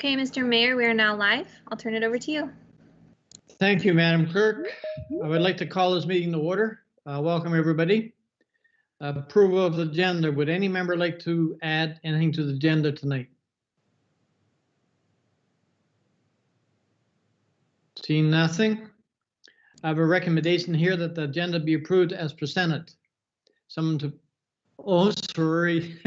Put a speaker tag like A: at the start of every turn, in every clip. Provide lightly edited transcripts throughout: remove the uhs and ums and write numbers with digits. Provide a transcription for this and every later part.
A: Okay, Mr. Mayor, we are now live. I'll turn it over to you.
B: Thank you, Madam Clerk. I would like to call this meeting to order. Welcome, everybody. Approval of the agenda. Would any member like to add anything to the agenda tonight? Seeing nothing. I have a recommendation here that the agenda be approved as presented. Someone to, oh, sorry,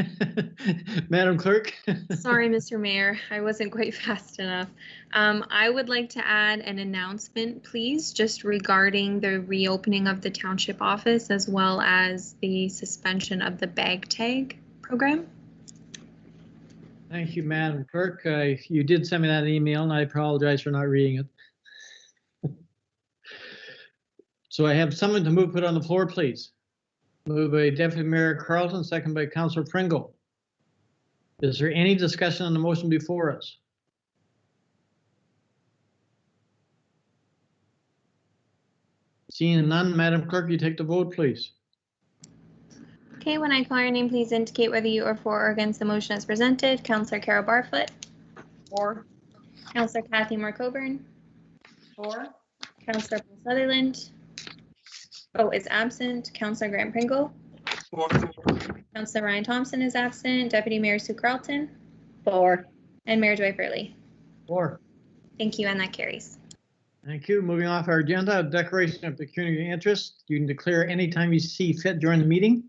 B: Madam Clerk.
A: Sorry, Mr. Mayor, I wasn't quite fast enough. I would like to add an announcement, please, just regarding the reopening of the township office as well as the suspension of the bag tag program.
B: Thank you, Madam Clerk. You did send me that email and I apologize for not reading it. So I have someone to move put on the floor, please. Moved by Deputy Mayor Carlton, second by Councillor Pringle. Is there any discussion on the motion before us? Seeing none, Madam Clerk, you take the vote, please.
A: Okay, when I call your name, please indicate whether you are for or against the motion as presented. Councillor Carol Barfoot. For. Councillor Kathy Moore Coburn. For. Councillor Paul Sutherland. Oh, is absent. Councillor Grant Pringle. For. Councillor Ryan Thompson is absent. Deputy Mayor Sue Carlton. For. And Mayor Dwight Burley.
B: For.
A: Thank you, and that carries.
B: Thank you. Moving off our agenda, declaration of pecuniary interest. You can declare anytime you see fit during the meeting.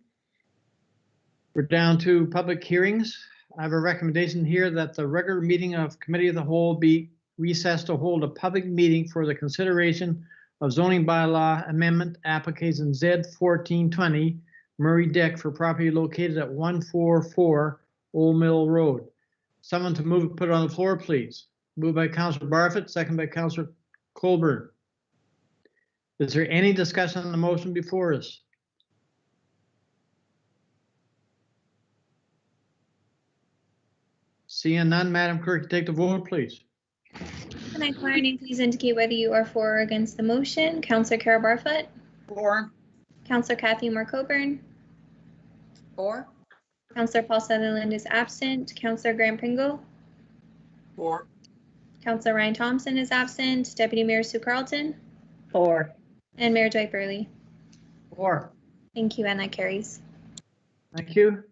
B: We're down to public hearings. I have a recommendation here that the regular meeting of Committee of the Whole be recessed to hold a public meeting for the consideration of zoning bylaw amendment application Z 1420 Murray Deck for property located at 144 Old Mill Road. Someone to move put on the floor, please. Moved by Councillor Barfoot, second by Councillor Colburn. Is there any discussion on the motion before us? Seeing none, Madam Clerk, take the vote, please.
A: Can I call your name, please indicate whether you are for or against the motion. Councillor Carol Barfoot. For. Councillor Kathy Moore Coburn. For. Councillor Paul Sutherland is absent. Councillor Grant Pringle. For. Councillor Ryan Thompson is absent. Deputy Mayor Sue Carlton. For. And Mayor Dwight Burley.
B: For.
A: Thank you, and that carries.
B: Thank you.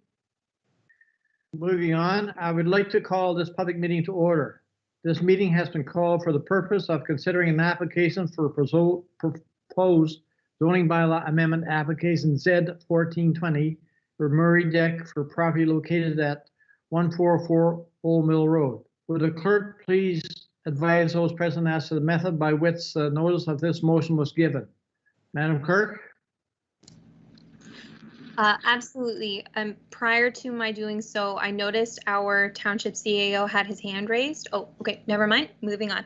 B: Moving on, I would like to call this public meeting to order. This meeting has been called for the purpose of considering an application for proposed zoning bylaw amendment application Z 1420 for Murray Deck for property located at 144 Old Mill Road. Would the clerk please advise those present as to the method by which notice of this motion was given? Madam Clerk?
A: Absolutely. Prior to my doing so, I noticed our township CAO had his hand raised. Oh, okay, never mind. Moving on.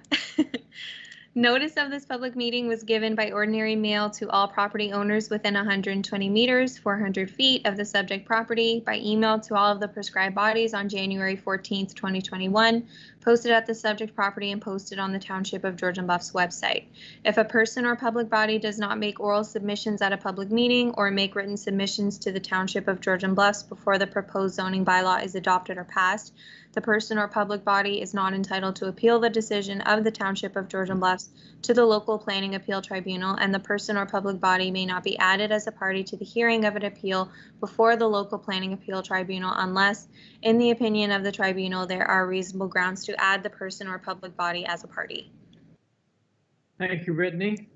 A: Notice of this public meeting was given by ordinary mail to all property owners within 120 meters, 400 feet of the subject property, by email to all of the prescribed bodies on January 14th, 2021, posted at the subject property and posted on the Township of Georgian Bluffs website. If a person or public body does not make oral submissions at a public meeting or make written submissions to the Township of Georgian Bluffs before the proposed zoning bylaw is adopted or passed, the person or public body is not entitled to appeal the decision of the Township of Georgian Bluffs to the local planning appeal tribunal, and the person or public body may not be added as a party to the hearing of an appeal before the local planning appeal tribunal unless, in the opinion of the tribunal, there are reasonable grounds to add the person or public body as a party.
B: Thank you, Brittany.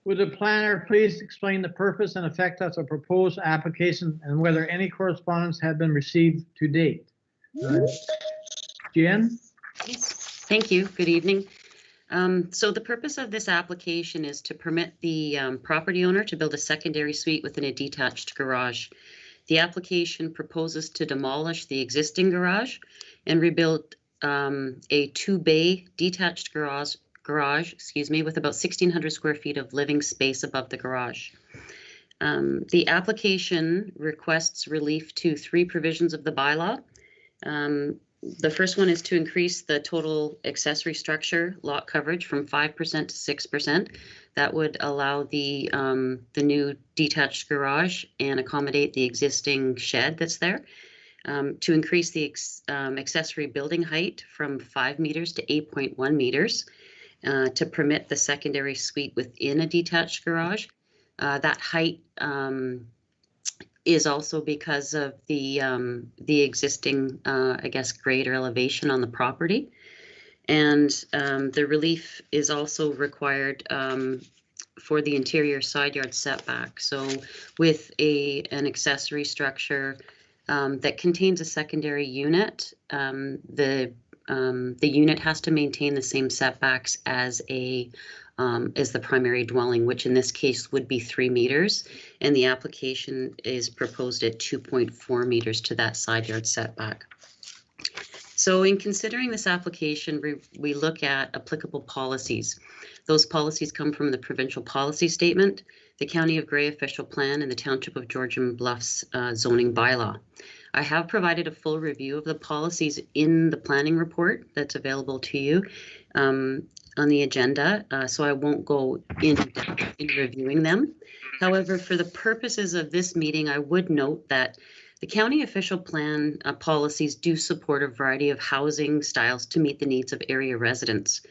B: Would the planner please explain the purpose and effect of the proposed application and whether any correspondence had been received to date? Jen?
C: Yes, thank you. Good evening. So the purpose of this application is to permit the property owner to build a secondary suite within a detached garage. The application proposes to demolish the existing garage and rebuild a 2-bay detached garage, with about 1,600 square feet of living space above the garage. The application requests relief to 3 provisions of the bylaw. The first one is to increase the total accessory structure lot coverage from 5% to 6%. That would allow the new detached garage and accommodate the existing shed that's there. to increase the accessory building height from 5 meters to 8.1 meters, to permit the secondary suite within a detached garage. That height is also because of the existing, I guess, grade or elevation on the property. And the relief is also required for the interior side yard setback. So with an accessory structure that contains a secondary unit, the unit has to maintain the same setbacks as the primary dwelling, which in this case would be 3 meters, and the application is proposed at 2.4 meters to that side yard setback. So in considering this application, we look at applicable policies. Those policies come from the provincial policy statement, the County of Grey official plan, and the Township of Georgian Bluffs zoning bylaw. I have provided a full review of the policies in the planning report that's available to you on the agenda, so I won't go in depth in reviewing them. However, for the purposes of this meeting, I would note that the county official plan policies do support a variety of housing styles to meet the needs of area residents.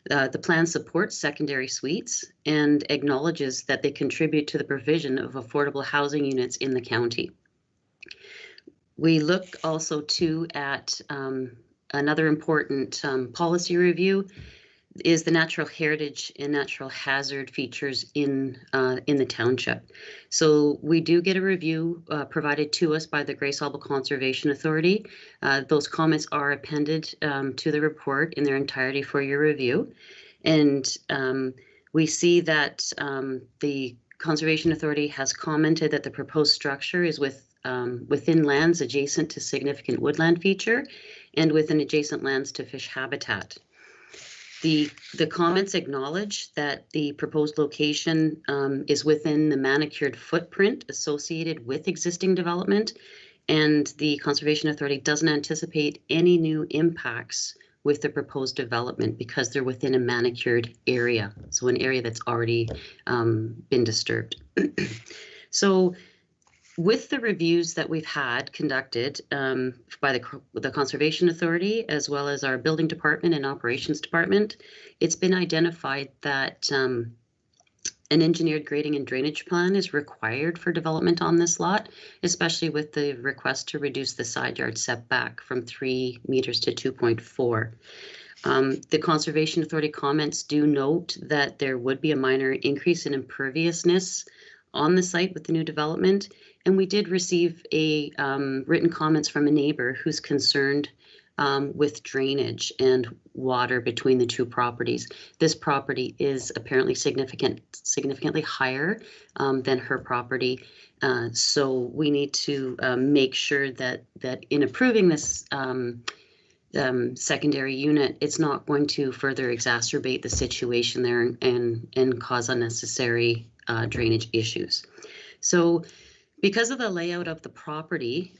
C: The plan supports secondary suites and acknowledges that they contribute to the provision of affordable housing units in the county. We look also too at another important policy review is the natural heritage and natural hazard features in the township. So we do get a review provided to us by the Grey Sauble Conservation Authority. Those comments are appended to the report in their entirety for your review. And we see that the Conservation Authority has commented that the proposed structure is within lands adjacent to significant woodland feature and within adjacent lands to fish habitat. The comments acknowledge that the proposed location is within the manicured footprint associated with existing development, and the Conservation Authority doesn't anticipate any new impacts with the proposed development because they're within a manicured area, so an area that's already been disturbed. So with the reviews that we've had conducted by the Conservation Authority, as well as our Building Department and Operations Department, it's been identified that an engineered grading and drainage plan is required for development on this lot, especially with the request to reduce the side yard setback from 3 meters to 2.4. The Conservation Authority comments do note that there would be a minor increase in imperviousness on the site with the new development. And we did receive a written comments from a neighbor who's concerned with drainage and water between the two properties. This property is apparently significantly higher than her property. So we need to make sure that in approving this secondary unit, it's not going to further exacerbate the situation there and cause unnecessary drainage issues. So because of the layout of the property,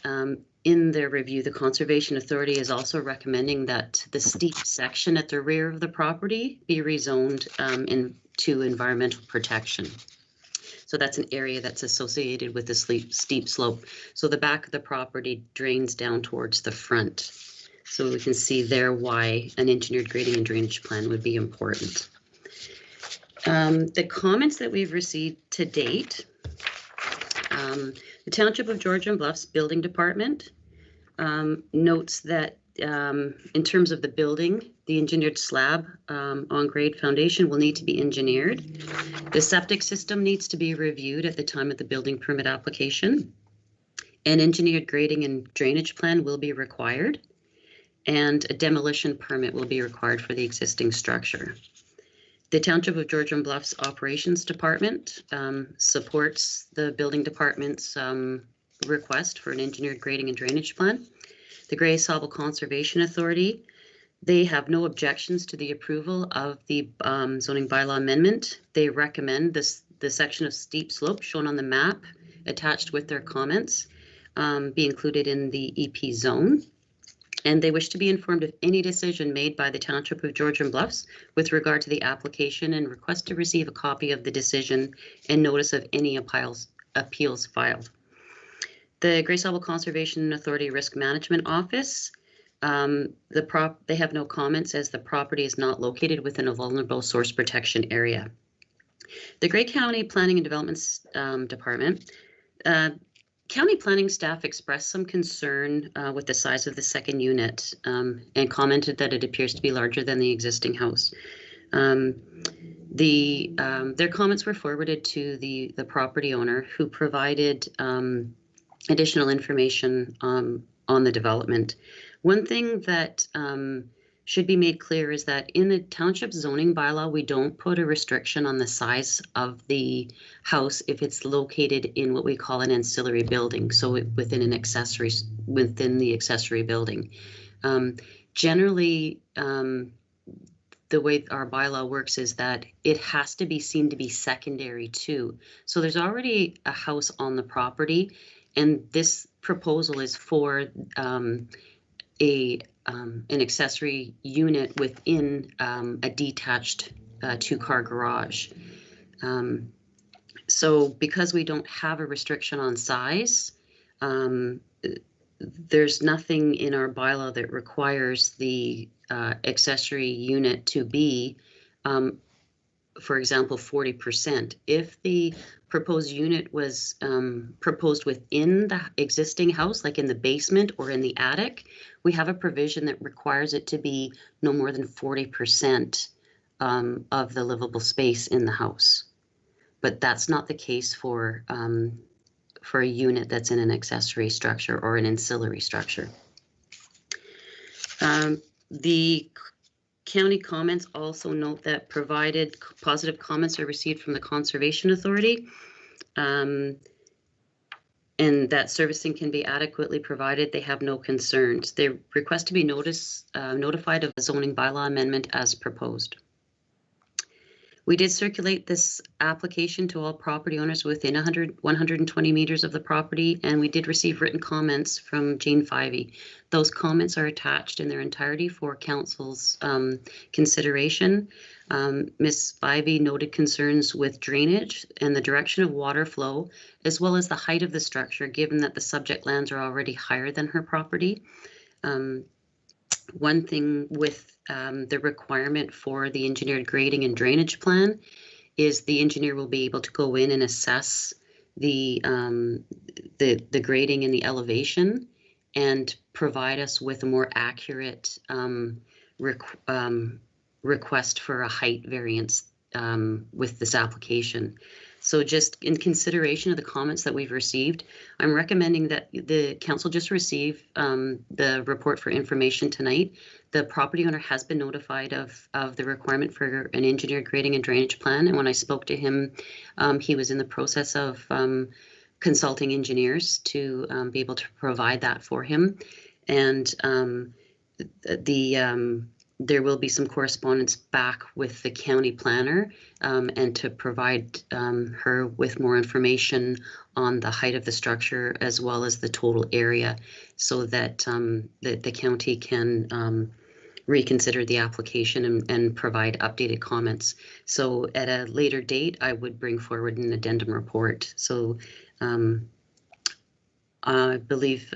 C: in their review, the Conservation Authority is also recommending that the steep section at the rear of the property be rezoned into environmental protection. So that's an area that's associated with the steep slope. So the back of the property drains down towards the front. So we can see there why an engineered grading and drainage plan would be important. The comments that we've received to date, the Township of Georgian Bluffs Building Department notes that in terms of the building, the engineered slab on grade foundation will need to be engineered. The septic system needs to be reviewed at the time of the building permit application. An engineered grading and drainage plan will be required, and a demolition permit will be required for the existing structure. The Township of Georgian Bluffs Operations Department supports the Building Department's request for an engineered grading and drainage plan. The Grey Sauble Conservation Authority, they have no objections to the approval of the zoning bylaw amendment. They recommend the section of steep slope shown on the map attached with their comments be included in the EP zone. And they wish to be informed of any decision made by the Township of Georgian Bluffs with regard to the application and request to receive a copy of the decision and notice of any appeals filed. The Grace Harbor Conservation Authority Risk Management Office, they have no comments as the property is not located within a vulnerable source protection area. The Grey County Planning and Development Department, county planning staff expressed some concern with the size of the second unit and commented that it appears to be larger than the existing house. Their comments were forwarded to the property owner, who provided additional information on the development. One thing that should be made clear is that in the township zoning bylaw, we don't put a restriction on the size of the house if it's located in what we call an ancillary building, so within the accessory building. Generally, the way our bylaw works is that it has to be seen to be secondary too. So there's already a house on the property, and this proposal is for an accessory unit within a detached two-car garage. So because we don't have a restriction on size, there's nothing in our bylaw that requires the accessory unit to be, for example, 40%. If the proposed unit was proposed within the existing house, like in the basement or in the attic, we have a provision that requires it to be no more than 40% of the livable space in the house. But that's not the case for a unit that's in an accessory structure or an ancillary structure. The county comments also note that provided positive comments are received from the Conservation Authority, and that servicing can be adequately provided, they have no concerns. They request to be notified of the zoning bylaw amendment as proposed. We did circulate this application to all property owners within 120 meters of the property, and we did receive written comments from Jane Fyvie. Those comments are attached in their entirety for council's consideration. Ms. Fyvie noted concerns with drainage and the direction of water flow, as well as the height of the structure, given that the subject lands are already higher than her property. One thing with the requirement for the engineered grading and drainage plan is the engineer will be able to go in and assess the grading and the elevation and provide us with a more accurate request for a height variance with this application. So just in consideration of the comments that we've received, I'm recommending that the council just receive the report for information tonight. The property owner has been notified of the requirement for an engineered grading and drainage plan. And when I spoke to him, he was in the process of consulting engineers to be able to provide that for him. And there will be some correspondence back with the county planner and to provide her with more information on the height of the structure as well as the total area, so that the county can reconsider the application and provide updated comments. So at a later date, I would bring forward an addendum report. So I believe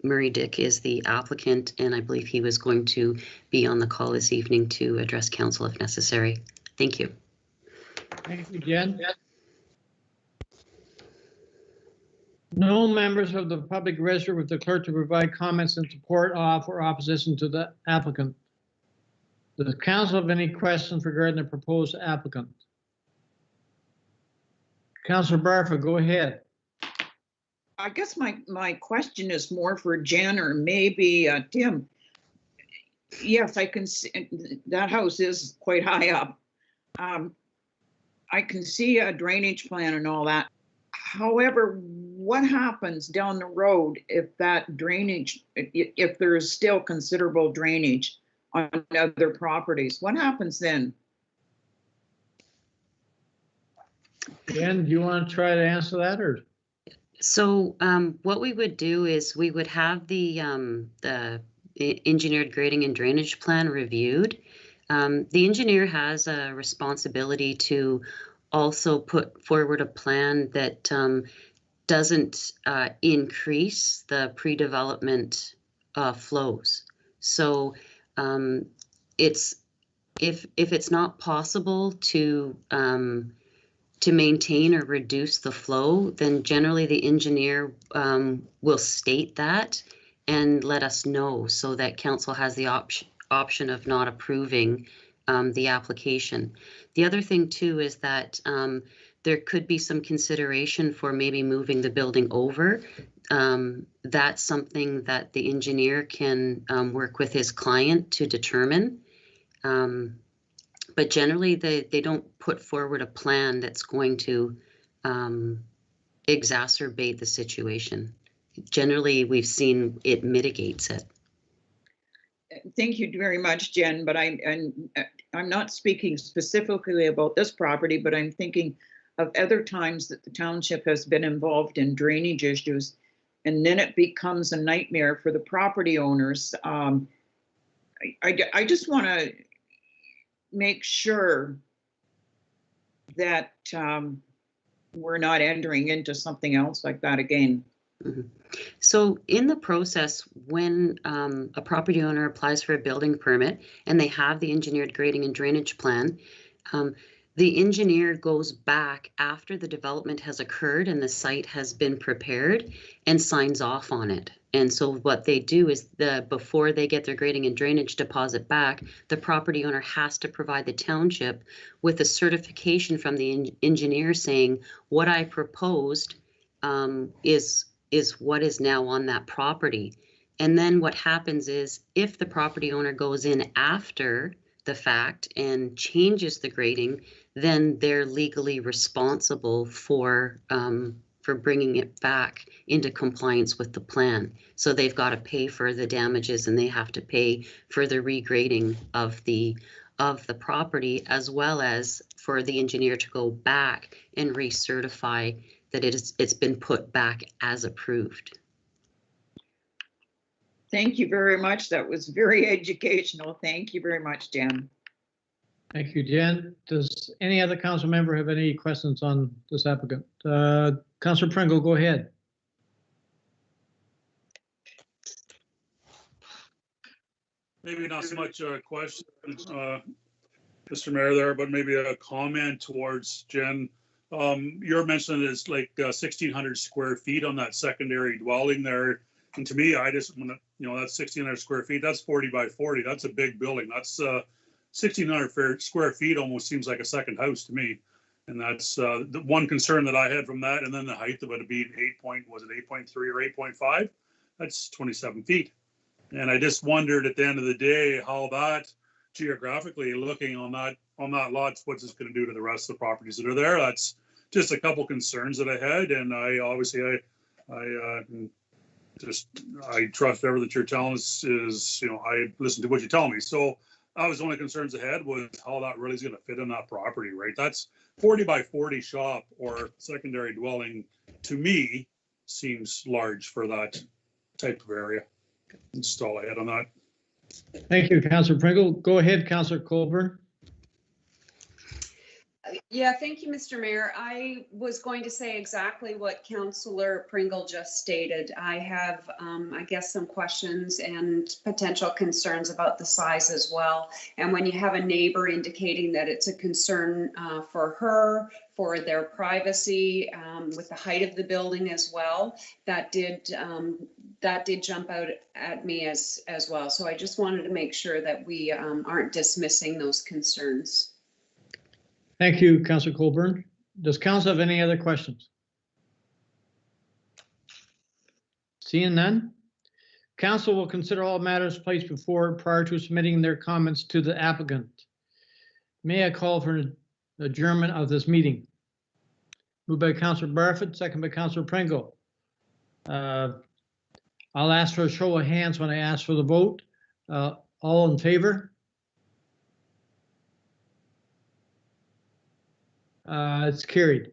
C: Murray Dick is the applicant, and I believe he was going to be on the call this evening to address council if necessary. Thank you.
B: Thank you, Jen. No members of the public register with the clerk to provide comments in support of or opposition to the applicant. Does the council have any questions regarding the proposed applicant? Councilor Barfa, go ahead.
D: I guess my question is more for Jen or maybe Tim. Yes, I can see that house is quite high up. I can see a drainage plan and all that. However, what happens down the road if that drainage, if there is still considerable drainage on other properties? What happens then?
B: Jen, do you want to try to answer that, or?
C: So what we would do is we would have the engineered grading and drainage plan reviewed. The engineer has a responsibility to also put forward a plan that doesn't increase the pre-development flows. So it's if it's not possible to maintain or reduce the flow, then generally the engineer will state that and let us know, so that council has the option of not approving the application. The other thing too is that there could be some consideration for maybe moving the building over. That's something that the engineer can work with his client to determine. But generally, they don't put forward a plan that's going to exacerbate the situation. Generally, we've seen it mitigates it.
D: Thank you very much, Jen, but I'm not speaking specifically about this property, but I'm thinking of other times that the township has been involved in drainage issues, and then it becomes a nightmare for the property owners. I just want to make sure that we're not entering into something else like that again.
C: Mm-hmm. So in the process, when a property owner applies for a building permit and they have the engineered grading and drainage plan, the engineer goes back after the development has occurred and the site has been prepared and signs off on it. And so what they do is before they get their grading and drainage deposit back, the property owner has to provide the township with a certification from the engineer saying what I proposed is what is now on that property. And then what happens is if the property owner goes in after the fact and changes the grading, then they're legally responsible for bringing it back into compliance with the plan. So they've got to pay for the damages and they have to pay for the regrading of the property, as well as for the engineer to go back and recertify that it's been put back as approved.
D: Thank you very much. That was very educational. Thank you very much, Jen.
B: Thank you, Jen. Does any other council member have any questions on this applicant? Councillor Pringle, go ahead.
E: Maybe not so much a question, Mr. Mayor, there, but maybe a comment towards Jen. You're mentioning it's like 1,600 square feet on that secondary dwelling there. And to me, I just, that's 1,600 square feet. That's 40 by 40. That's a big building. That's 1,600 square feet almost seems like a second house to me. And that's the one concern that I had from that. And then the height of it being 8.3 or 8.5? That's 27 feet. And I just wondered at the end of the day how that geographically looking on that lot, what's this going to do to the rest of the properties that are there? That's just a couple concerns that I had. And I obviously, I trust everything that you're telling us is, I listen to what you tell me. So that was the only concerns I had was how that really is going to fit in that property, right? That's 40 by 40 shop or secondary dwelling to me seems large for that type of area. That's all I had on that.
B: Thank you, Councillor Pringle. Go ahead, Councillor Colburn.
F: Yeah, thank you, Mr. Mayor. I was going to say exactly what Councillor Pringle just stated. I have, I guess, some questions and potential concerns about the size as well. And when you have a neighbor indicating that it's a concern for her, for their privacy, with the height of the building as well, that did jump out at me as well. So I just wanted to make sure that we aren't dismissing those concerns.
B: Thank you, Councillor Colburn. Does council have any other questions? Seeing none, council will consider all matters placed before prior to submitting their comments to the applicant. May I call for an adjournment of this meeting? Moved by Councillor Barfoot, second by Councillor Pringle. I'll ask for a show of hands when I ask for the vote. All in favor? It's carried.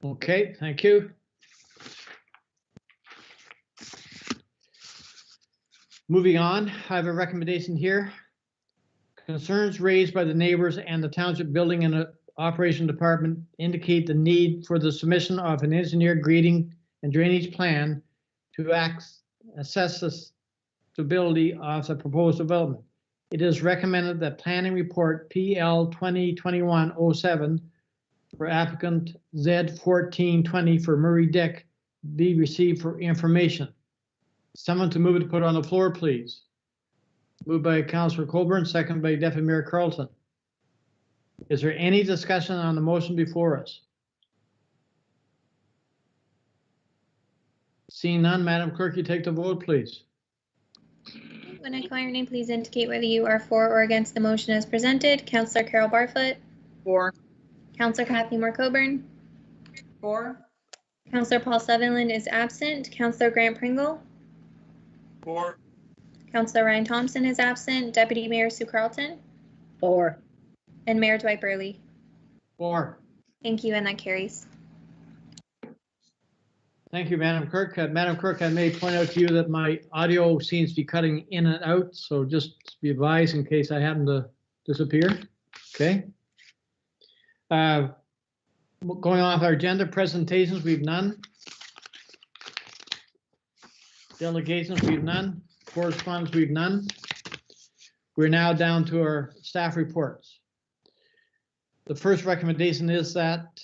B: Okay, thank you. Moving on, I have a recommendation here. Concerns raised by the neighbors and the township building and Operation Department indicate the need for the submission of an engineer grading and drainage plan to assess the stability of the proposed development. It is recommended that planning report PL 2021-07 for applicant Z 1420 for Murray Deck be received for information. Someone to move it to put on the floor, please. Moved by Councillor Colburn, second by Deputy Mayor Carlton. Is there any discussion on the motion before us? Seeing none, Madam Clerk, you take the vote, please.
A: When I call your name, please indicate whether you are for or against the motion as presented. Councillor Carol Barfoot,
D: For.
A: Councillor Kathy Moore Coburn,
F: For.
A: Councillor Paul Sutherland is absent, Councillor Grant Pringle,
E: For.
A: Councillor Ryan Thompson is absent, Deputy Mayor Sue Carlton,
G: For.
A: and Mayor Dwight Burley.
B: 4.
A: Thank you, and that carries.
B: Thank you, Madam Clerk. Madam Clerk, I may point out to you that my audio seems to be cutting in and out, so just be advised in case I happen to disappear. Okay. Going off our agenda, presentations, we've none. Delegations, we've none. Correspondence, we've none. We're now down to our staff reports. The first recommendation is that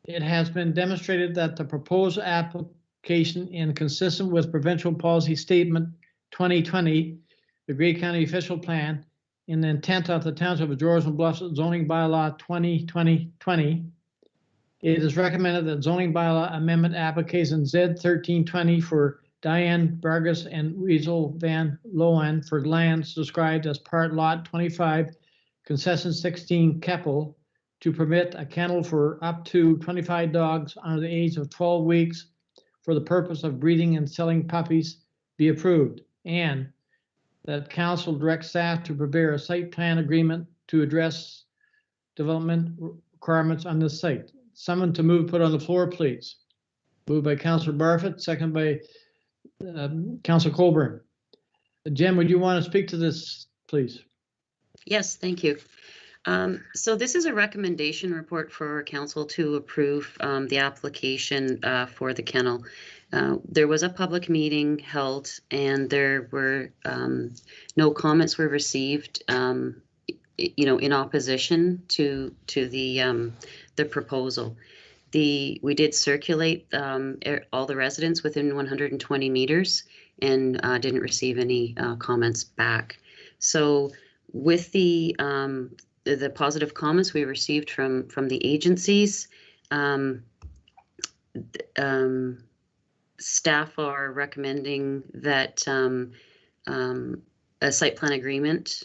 B: it has been demonstrated that the proposed application is consistent with Provincial Policy Statement 2020, the Grey County Official Plan, in the intent of the Township of Georgian and Bluffs Zoning Bylaw 2020. It is recommended that zoning bylaw amendment application Z 1320 for Diane Vargas and Weasel Van Loan for lands described as part lot 25, concession 16 Keppel, to permit a kennel for up to 25 dogs under the age of 12 weeks for the purpose of breeding and selling puppies be approved, and that council direct staff to prepare a site plan agreement to address development requirements on this site. Someone to move, put on the floor, please. Moved by Councillor Barfoot, second by Councillor Colburn. Jen, would you want to speak to this, please?
C: Yes, thank you. So this is a recommendation report for council to approve the application for the kennel. There was a public meeting held and there were no comments were received, in opposition to the proposal. We did circulate all the residents within 120 meters and didn't receive any comments back. So with the positive comments we received from the agencies, staff are recommending that a site plan agreement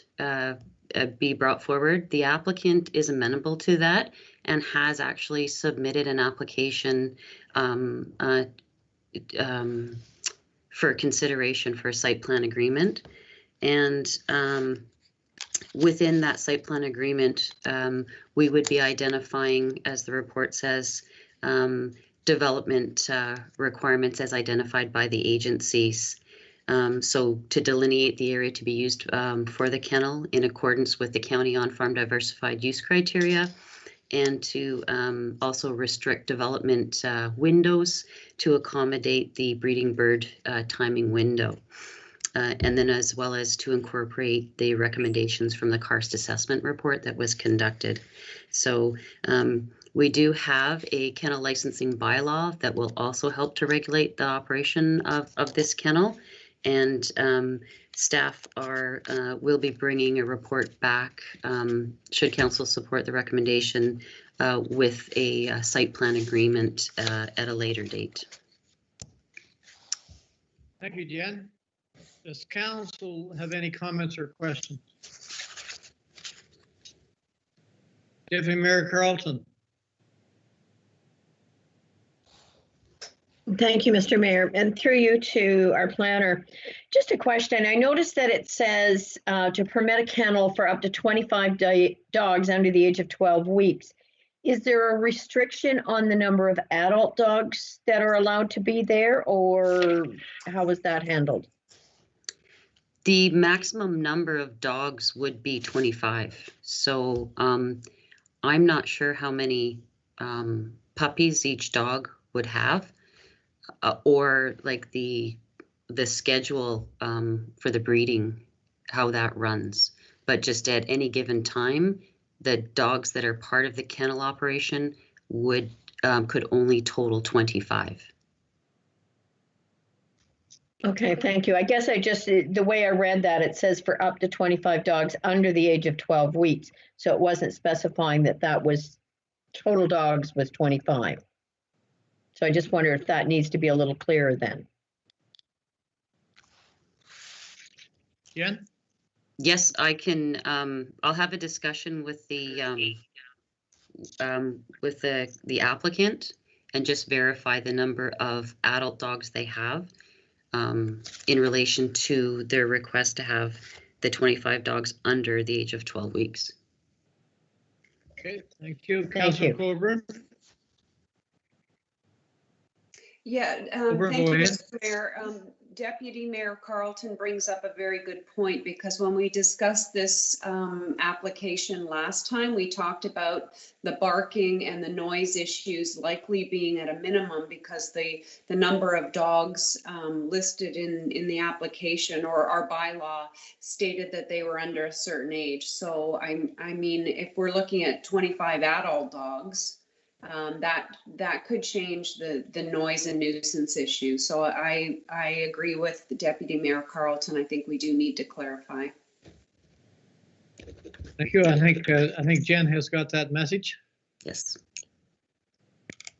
C: be brought forward. The applicant is amenable to that and has actually submitted an application for consideration for a site plan agreement. And within that site plan agreement, we would be identifying, as the report says, development requirements as identified by the agencies. So to delineate the area to be used for the kennel in accordance with the county on-farm diversified use criteria, and to also restrict development windows to accommodate the breeding bird timing window. And then as well as to incorporate the recommendations from the karst assessment report that was conducted. So we do have a kennel licensing bylaw that will also help to regulate the operation of this kennel. And staff will be bringing a report back, should council support the recommendation, with a site plan agreement at a later date.
B: Thank you, Jen. Does council have any comments or questions? Deputy Mayor Carlton.
G: Thank you, Mr. Mayor, and through you to our planner. Just a question. I noticed that it says to permit a kennel for up to 25 dogs under the age of 12 weeks. Is there a restriction on the number of adult dogs that are allowed to be there, or how is that handled?
C: The maximum number of dogs would be 25. So I'm not sure how many puppies each dog would have, or like the schedule for the breeding, how that runs. But just at any given time, the dogs that are part of the kennel operation would could only total 25.
G: Okay, thank you. I guess the way I read that, it says for up to 25 dogs under the age of 12 weeks. So it wasn't specifying that was total dogs was 25. So I just wonder if that needs to be a little clearer then.
B: Jen?
C: Yes, I can. I'll have a discussion with the applicant and just verify the number of adult dogs they have in relation to their request to have the 25 dogs under the age of 12 weeks.
B: Okay, thank you.
G: Thank
B: Councilor
G: you.
B: Colburn?
F: Yeah,
B: Colburn,
F: thank
B: go
F: you,
B: ahead.
F: Mr. Mayor. Deputy Mayor Carlton brings up a very good point, because when we discussed this application last time, we talked about the barking and the noise issues likely being at a minimum because the number of dogs listed in the application or our bylaw stated that they were under a certain age. So I mean, if we're looking at 25 adult dogs, that could change the noise and nuisance issue. So I agree with the Deputy Mayor Carlton. I think we do need to clarify.
B: Thank you. I think Jen has got that message.
C: Yes.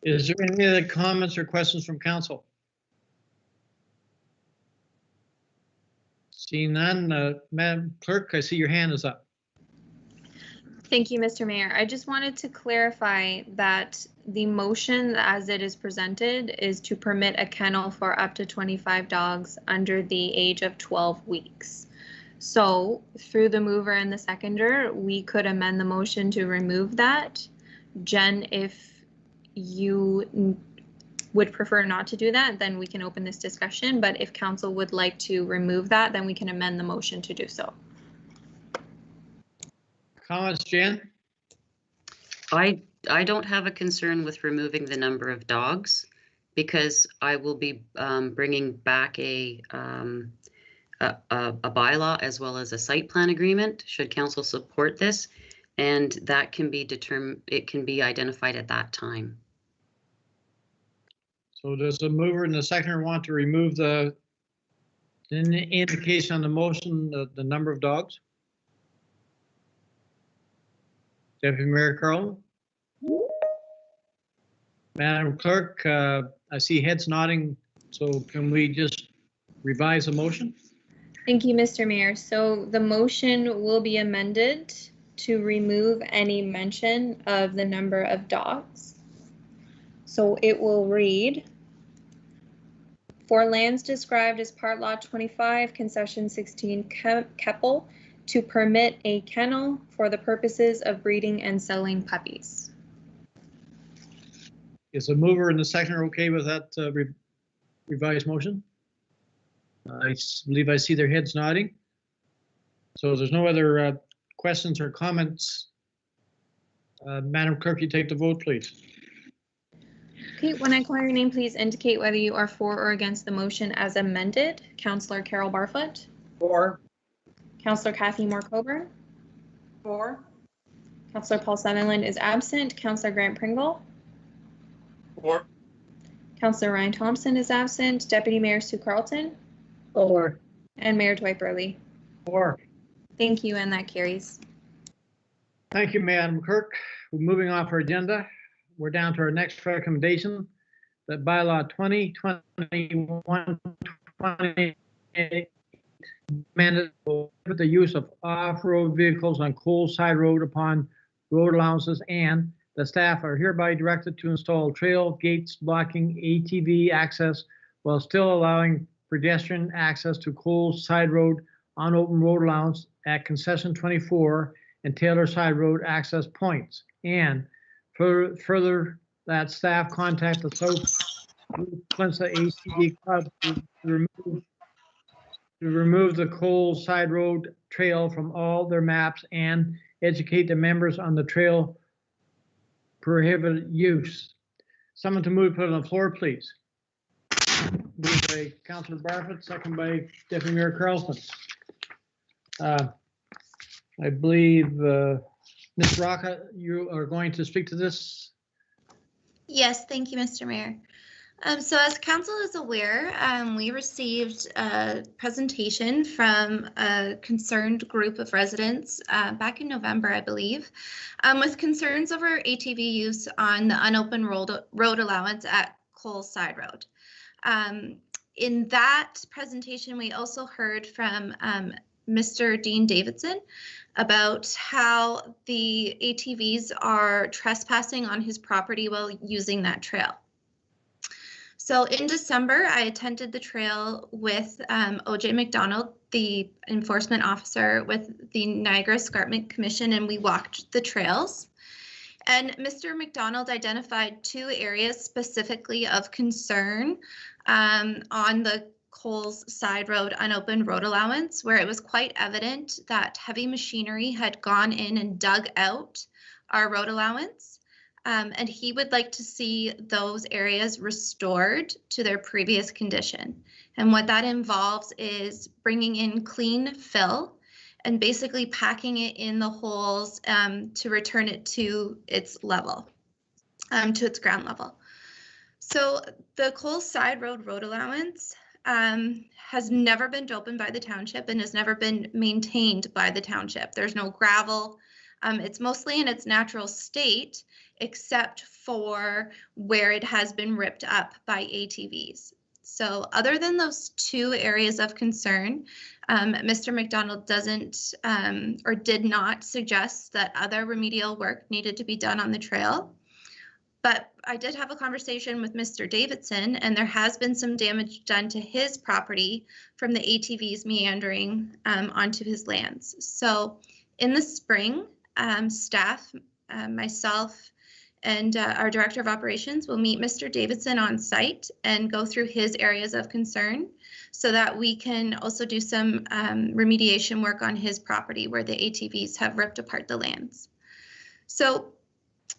B: Is there any other comments or questions from council? Seeing none, Madam Clerk, I see your hand is up.
A: Thank you, Mr. Mayor. I just wanted to clarify that the motion as it is presented is to permit a kennel for up to 25 dogs under the age of 12 weeks. So through the mover and the seconder, we could amend the motion to remove that. Jen, if you would prefer not to do that, then we can open this discussion. But if council would like to remove that, then we can amend the motion to do so.
B: Comments, Jen?
C: I don't have a concern with removing the number of dogs, because I will be bringing back a bylaw as well as a site plan agreement should council support this, and that can be determined. It can be identified at that time.
B: So does the mover and the seconder want to remove the indication on the motion, the number of dogs? Deputy Mayor Carlton? Madam Clerk, I see heads nodding, so can we just revise the motion?
A: Thank you, Mr. Mayor. So the motion will be amended to remove any mention of the number of dogs. So it will read, for lands described as Part Lot 25, Concession 16 Keppel, to permit a kennel for the purposes of breeding and selling puppies.
B: Is the mover and the seconder okay with that revised motion? I believe I see their heads nodding. So there's no other questions or comments. Madam Clerk, you take the vote, please.
A: Okay, when I call your name, please indicate whether you are for or against the motion as amended. Councillor Carol Barfoot.
D: For.
A: Councillor Kathy Moore Coburn.
F: For.
A: Councillor Paul Sutherland is absent. Councillor Grant Pringle.
E: Or
A: Councillor Ryan Thompson is absent. Deputy Mayor Sue Carlton.
G: Or.
A: And Mayor Dwight Burley.
B: Or.
A: Thank you, and that carries.
B: Thank you, Madam Clerk. We're moving off our agenda. We're down to our next recommendation, that bylaw 2021-28 amended with the use of off-road vehicles on Cole Side Road upon road allowances, and the staff are hereby directed to install trail gates blocking ATV access while still allowing pedestrian access to Cole Side Road on open road allowance at concession 24 and Taylor Side Road access points. And further that staff contact the South Clinsa ATV Club to remove the Cole Side Road trail from all their maps and educate the members on the trail prohibited use. Someone to move, put on the floor, please. Moved by Councilor Barfoot, second by Deputy Mayor Carlson. I believe Ms. Rocca, you are going to speak to this.
H: Yes, thank you, Mr. Mayor. So as council is aware, we received a presentation from a concerned group of residents back in November, I believe, with concerns over ATV use on the unopened road allowance at Coles Side Road. In that presentation, we also heard from Mr. Dean Davidson about how the ATVs are trespassing on his property while using that trail. So in December, I attended the trail with OJ McDonald, the enforcement officer with the Niagara Escarpment Commission, and we walked the trails. And Mr. McDonald identified 2 areas specifically of concern on the Coles Side Road unopened road allowance, where it was quite evident that heavy machinery had gone in and dug out our road allowance. And he would like to see those areas restored to their previous condition. And what that involves is bringing in clean fill and basically packing it in the holes to return it to its level, to its ground level. So the Coles Side road allowance has never been opened by the township and has never been maintained by the township. There's no gravel. It's mostly in its natural state, except for where it has been ripped up by ATVs. So other than those 2 areas of concern, Mr. McDonald doesn't or did not suggest that other remedial work needed to be done on the trail. But I did have a conversation with Mr. Davidson, and there has been some damage done to his property from the ATVs meandering onto his lands. So in the spring, staff, myself, and our Director of Operations will meet Mr. Davidson on site and go through his areas of concern so that we can also do some remediation work on his property where the ATVs have ripped apart the lands. So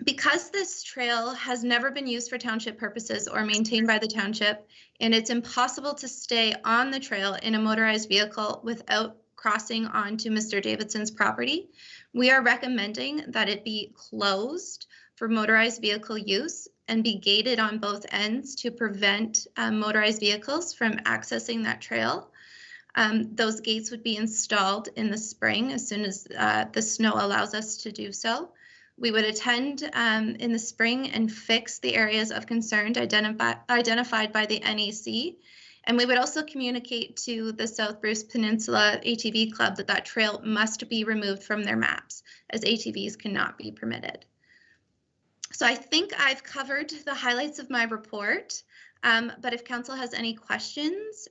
H: because this trail has never been used for township purposes or maintained by the township, and it's impossible to stay on the trail in a motorized vehicle without crossing onto Mr. Davidson's property, we are recommending that it be closed for motorized vehicle use and be gated on both ends to prevent motorized vehicles from accessing that trail. Those gates would be installed in the spring as soon as the snow allows us to do so. We would attend in the spring and fix the areas of concern identified by the NEC. And we would also communicate to the South Bruce Peninsula ATV Club that that trail must be removed from their maps, as ATVs cannot be permitted. So I think I've covered the highlights of my report, but if council has any questions,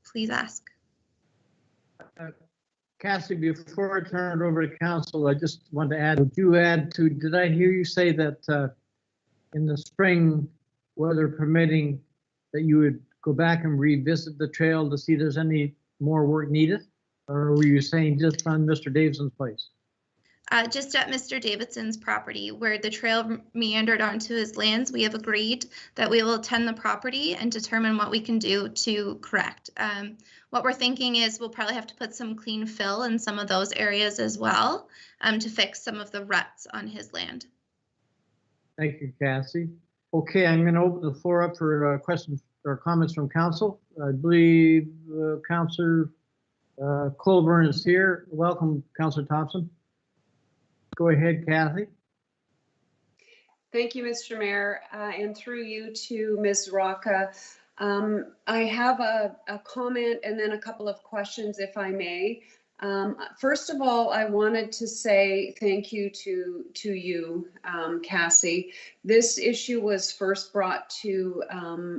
H: please ask.
B: Cassie, before I turn it over to council, I just want to add, did I hear you say that in the spring, weather permitting, that you would go back and revisit the trail to see if there's any more work needed? Or were you saying just on Mr. Davidson's place?
H: Just at Mr. Davidson's property where the trail meandered onto his lands, we have agreed that we will attend the property and determine what we can do to correct. What we're thinking is we'll probably have to put some clean fill in some of those areas as well to fix some of the ruts on his land.
B: Thank you, Cassie. Okay, I'm going to open the floor up for questions or comments from council. I believe Councillor Colburn is here. Welcome, Councillor Thompson. Go ahead, Kathy.
F: Thank you, Mr. Mayor, and through you to Ms. Rocca. I have a comment and then a couple of questions, if I may. First of all, I wanted to say thank you to you, Cassie. This issue was first brought to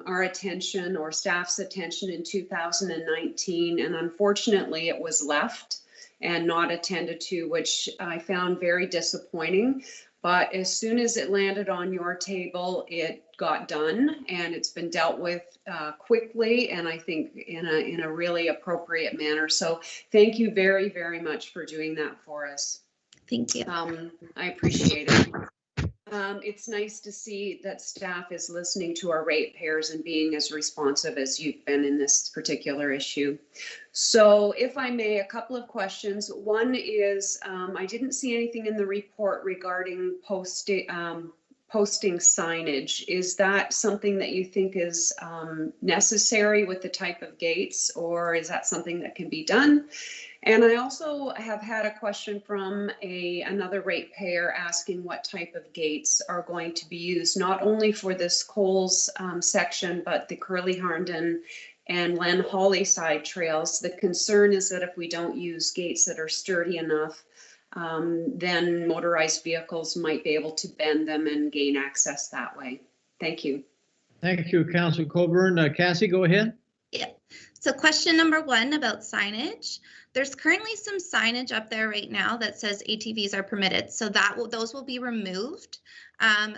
F: our attention or staff's attention in 2019, and unfortunately it was left and not attended to, which I found very disappointing. But as soon as it landed on your table, it got done, and it's been dealt with quickly, and I think in a really appropriate manner. So thank you very, very much for doing that for us.
H: Thank you.
F: I appreciate it. It's nice to see that staff is listening to our ratepayers and being as responsive as you've been in this particular issue. So if I may, a couple of questions. One is, I didn't see anything in the report regarding posting signage. Is that something that you think is necessary with the type of gates, or is that something that can be done? And I also have had a question from another ratepayer asking what type of gates are going to be used, not only for this Coles section, but the Curly Harnden and Len Holly side trails. The concern is that if we don't use gates that are sturdy enough, then motorized vehicles might be able to bend them and gain access that way. Thank you.
B: Thank you, Councilor Coburn. Cassie, go ahead.
H: Yeah. So question number 1 about signage. There's currently some signage up there right now that says ATVs are permitted. So those will be removed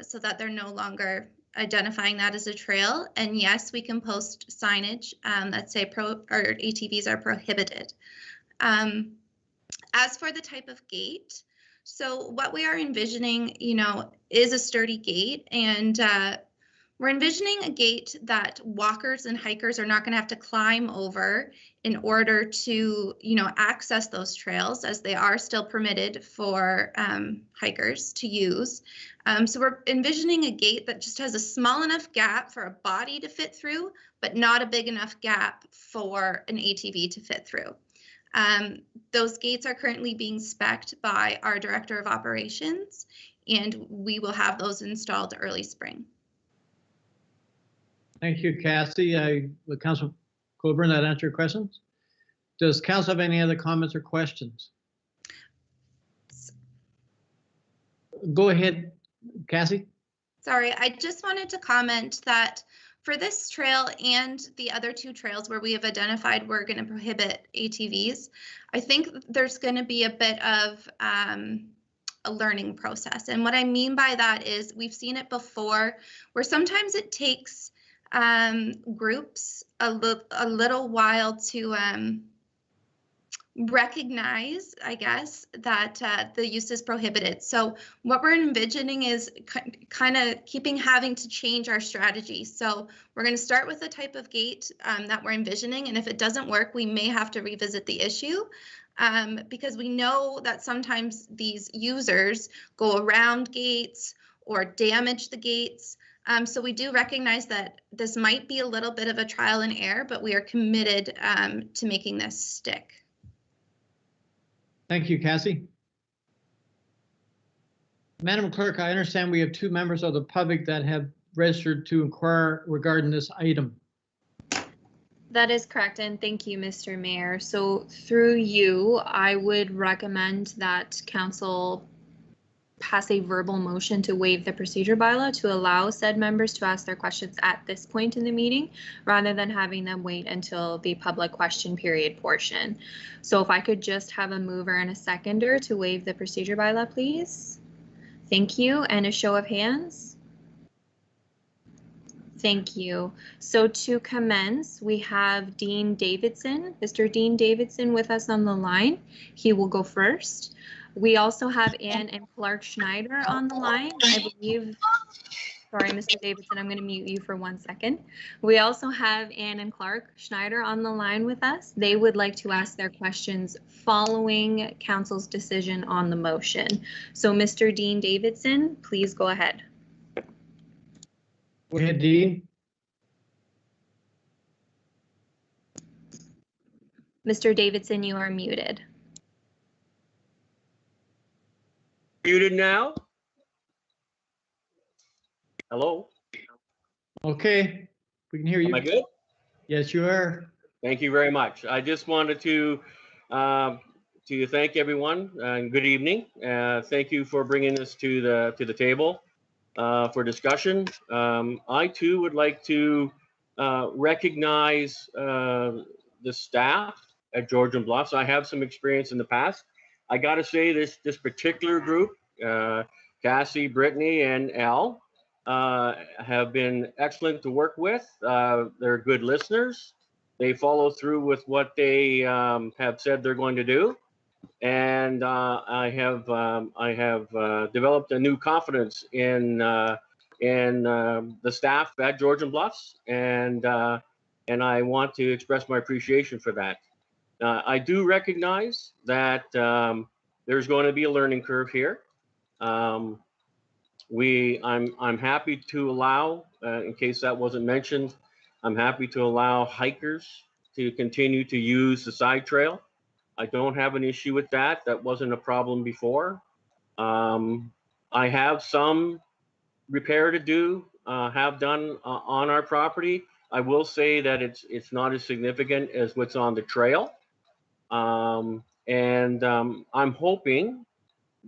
H: so that they're no longer identifying that as a trail. And yes, we can post signage that say ATVs are prohibited. As for the type of gate, so what we are envisioning, is a sturdy gate, and we're envisioning a gate that walkers and hikers are not going to have to climb over in order to, access those trails, as they are still permitted for hikers to use. So we're envisioning a gate that just has a small enough gap for a body to fit through, but not a big enough gap for an ATV to fit through. Those gates are currently being spec'd by our Director of Operations, and we will have those installed early spring.
B: Thank you, Cassie. Councilor Coburn, that answer your questions? Does council have any other comments or questions? Go ahead, Cassie.
H: Sorry, I just wanted to comment that for this trail and the other 2 trails where we have identified we're going to prohibit ATVs, I think there's going to be a bit of a learning process. And what I mean by that is we've seen it before where sometimes it takes groups a little while to recognize, I guess, that the use is prohibited. So what we're envisioning is kind of having to change our strategy. So we're going to start with the type of gate that we're envisioning, and if it doesn't work, we may have to revisit the issue. Because we know that sometimes these users go around gates or damage the gates. So we do recognize that this might be a little bit of a trial and error, but we are committed to making this stick.
B: Thank you, Cassie. Madam Clerk, I understand we have 2 members of the public that have registered to inquire regarding this item.
A: That is correct, and thank you, Mr. Mayor. So through you, I would recommend that council pass a verbal motion to waive the procedure bylaw to allow said members to ask their questions at this point in the meeting, rather than having them wait until the public question period portion. So if I could just have a mover and a seconder to waive the procedure bylaw, please. Thank you, and a show of hands. Thank you. So to commence, we have Dean Davidson, Mr. Dean Davidson with us on the line. He will go first. We also have Ann and Clark Schneider on the line. I believe, sorry, Mr. Davidson, I'm going to mute you for 1 second. We also have Ann and Clark Schneider on the line with us. They would like to ask their questions following council's decision on the motion. So Mr. Dean Davidson, please go ahead.
B: Go ahead, Dean.
A: Mr. Davidson, you are muted.
I: Muted now? Hello?
B: Okay, we can hear you.
I: Am I good?
B: Yes, you are.
I: Thank you very much. I just wanted to thank everyone and good evening. Thank you for bringing this to the table for discussion. I too would like to recognize the staff at Georgian Bluffs. I have some experience in the past. I got to say this particular group, Cassie, Brittany, and Al, have been excellent to work with. They're good listeners. They follow through with what they have said they're going to do. and I have developed a new confidence in the staff at Georgian Bluffs, and I want to express my appreciation for that. I do recognize that there's going to be a learning curve here. I'm happy to allow, in case that wasn't mentioned, I'm happy to allow hikers to continue to use the side trail. I don't have an issue with that. That wasn't a problem before. I have some repair to do, have done on our property. I will say that it's not as significant as what's on the trail. I'm hoping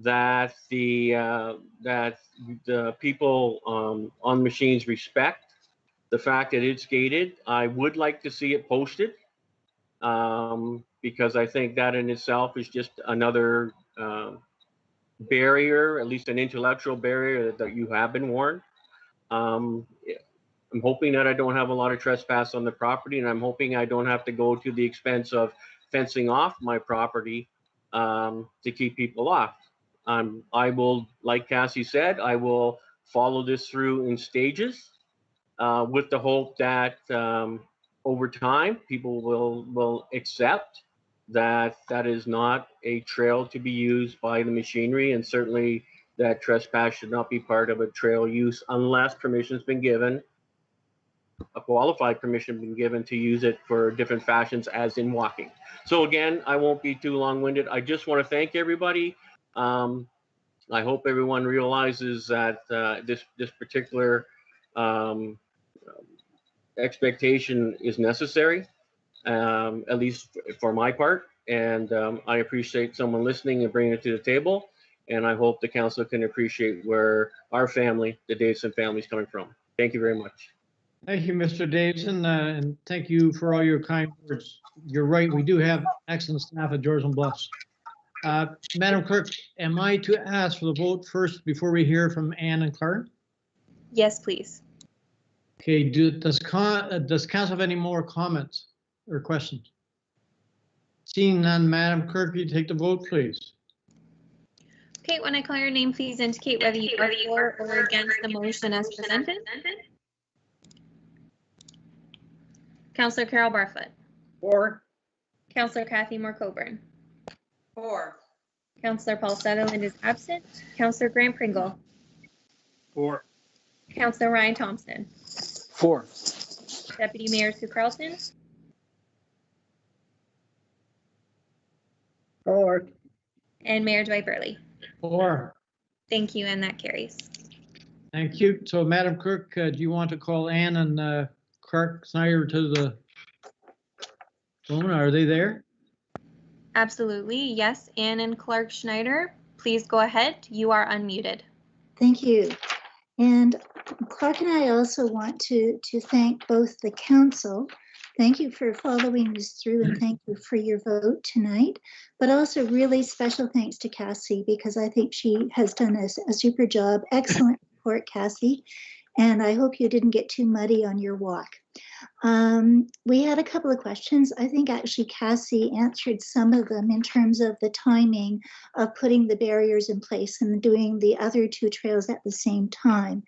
I: that the people on machines respect the fact that it's gated. I would like to see it posted, because I think that in itself is just another barrier, at least an intellectual barrier that you have been warned. I'm hoping that I don't have a lot of trespass on the property, and I'm hoping I don't have to go to the expense of fencing off my property to keep people off. I will, like Cassie said, I will follow this through in stages with the hope that over time people will accept that that is not a trail to be used by the machinery, and certainly that trespass should not be part of a trail use unless permission's been given, a qualified permission been given to use it for different fashions, as in walking. So again, I won't be too long-winded. I just want to thank everybody. I hope everyone realizes that this particular expectation is necessary, at least for my part. And I appreciate someone listening and bringing it to the table. And I hope the council can appreciate where our family, the Davison family, is coming from. Thank you very much.
B: Thank you, Mr. Davison, and thank you for all your kind words. You're right, we do have excellent staff at Georgian Bluffs. Madam Clerk, am I to ask for the vote first before we hear from Ann and Clark?
A: Yes, please.
B: Okay, does council have any more comments or questions? Seeing none, Madam Clerk, you take the vote, please.
A: Okay, when I call your name, please indicate whether you are for or against the motion as presented. Councillor Carol Barfoot.
D: For.
A: Councillor Kathy Moore Coburn.
F: For.
A: Councillor Paul Sutherland is absent. Councillor Grant Pringle.
E: For.
A: Councillor Ryan Thompson.
J: For.
A: Deputy Mayor Sue Carlson.
G: For.
A: And Mayor Dwight Burley.
B: For.
A: Thank you, and that carries.
B: Thank you. So, Madam Clerk, do you want to call Ann and Clark Snyder to the phone? Are they there?
A: Absolutely. Yes, Ann and Clark Schneider, please go ahead. You are unmuted.
K: Thank you. And Clark and I also want to thank both the council. Thank you for following this through, and thank you for your vote tonight. But also really special thanks to Cassie, because I think she has done a super job. Excellent report, Cassie. And I hope you didn't get too muddy on your walk. We had a couple of questions. I think actually Cassie answered some of them in terms of the timing of putting the barriers in place and doing the other two trails at the same time.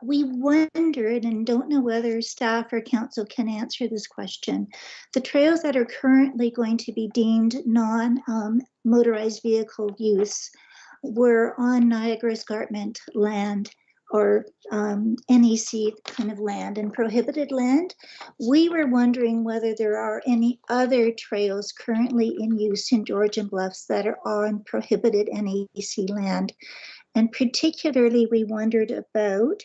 K: We wondered, and don't know whether staff or council can answer this question, the trails that are currently going to be deemed non-motorized vehicle use were on Niagara Escarpment land, or NEC kind of land and prohibited land. We were wondering whether there are any other trails currently in use in Georgian Bluffs that are on prohibited NEC land. And particularly we wondered about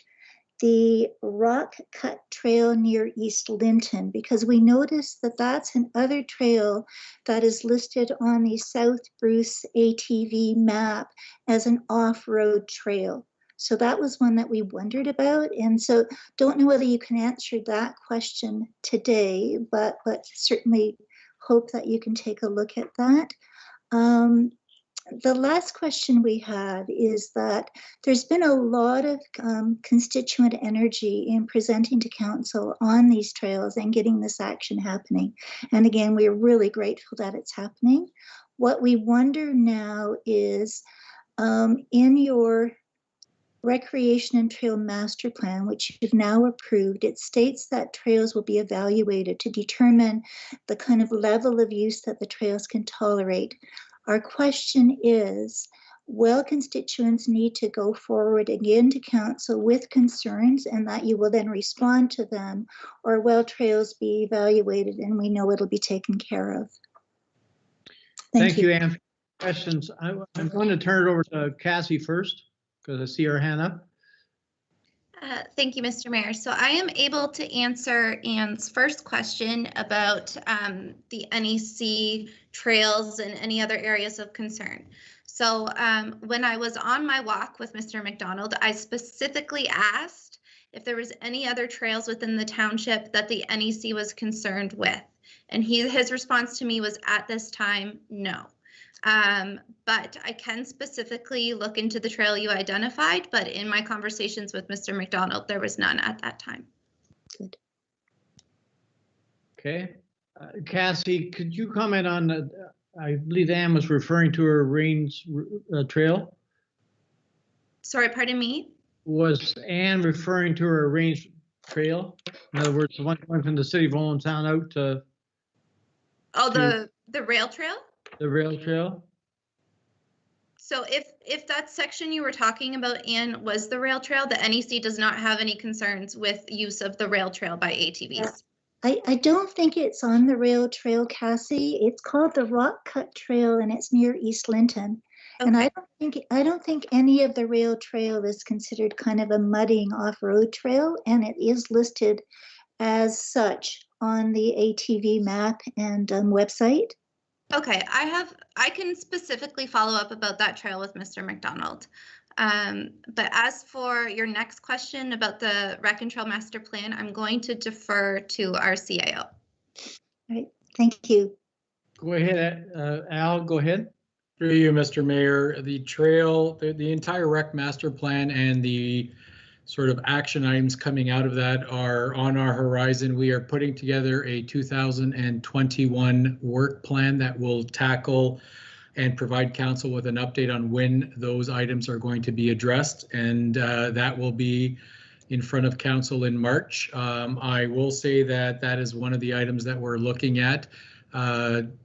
K: the Rock Cut Trail near East Linton, because we noticed that that's another trail that is listed on the South Bruce ATV map as an off-road trail. So that was one that we wondered about. And so don't know whether you can answer that question today, but certainly hope that you can take a look at that. the last question we had is that there's been a lot of constituent energy in presenting to council on these trails and getting this action happening. And again, we're really grateful that it's happening. What we wonder now is in your Recreation and Trail Master Plan, which you've now approved, it states that trails will be evaluated to determine the kind of level of use that the trails can tolerate. Our question is, will constituents need to go forward again to council with concerns and that you will then respond to them, or will trails be evaluated and we know it'll be taken care of?
B: Thank you, Anne. Questions? I'm going to turn it over to Cassie first, because I see her hand up.
H: Thank you, Mr. Mayor. So I am able to answer Anne's first question about the NEC trails and any other areas of concern. So when I was on my walk with Mr. McDonald, I specifically asked if there was any other trails within the township that the NEC was concerned with. And his response to me was, at this time, no. But I can specifically look into the trail you identified, but in my conversations with Mr. McDonald, there was none at that time.
K: Good.
B: Okay. Cassie, could you comment on, I believe Anne was referring to her range trail.
H: Sorry, pardon me?
B: Was Anne referring to her range trail? In other words, the one going from the city of Olentown out to
H: the rail trail?
B: the rail trail?
H: So if that section you were talking about, Anne, was the rail trail, the NEC does not have any concerns with use of the rail trail by ATVs.
K: I don't think it's on the rail trail, Cassie. It's called the Rock Cut Trail and it's near East Linton. Okay. And I don't think any of the rail trail is considered kind of a mudding off-road trail, and it is listed as such on the ATV map and website.
H: Okay, I can specifically follow up about that trail with Mr. McDonald. But as for your next question about the Rec and Trail Master Plan, I'm going to defer to our CAO.
K: All right, thank you.
B: Go ahead, Al, go ahead.
J: Through you, Mr. Mayor, the trail, the entire Rec Master Plan and the sort of action items coming out of that are on our horizon. We are putting together a 2021 work plan that will tackle and provide council with an update on when those items are going to be addressed, and that will be in front of council in March. I will say that that is one of the items that we're looking at,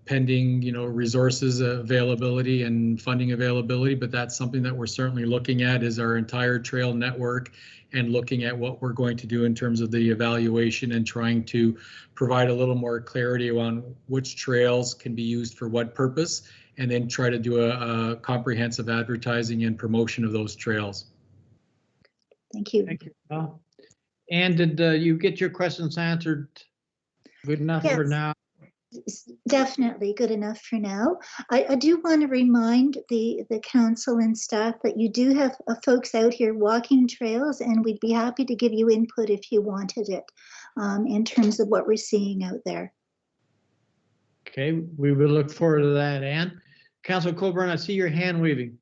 J: pending, resources availability and funding availability, but that's something that we're certainly looking at, is our entire trail network and looking at what we're going to do in terms of the evaluation and trying to provide a little more clarity on which trails can be used for what purpose, and then try to do a comprehensive advertising and promotion of those trails.
K: Thank you.
B: Thank you, Al. And did you get your questions answered good enough for now?
K: Definitely good enough for now. I do want to remind the council and staff that you do have folks out here walking trails, and we'd be happy to give you input if you wanted it in terms of what we're seeing out there.
B: Okay, we will look forward to that, Anne. Councilor Coburn, I see your hand waving.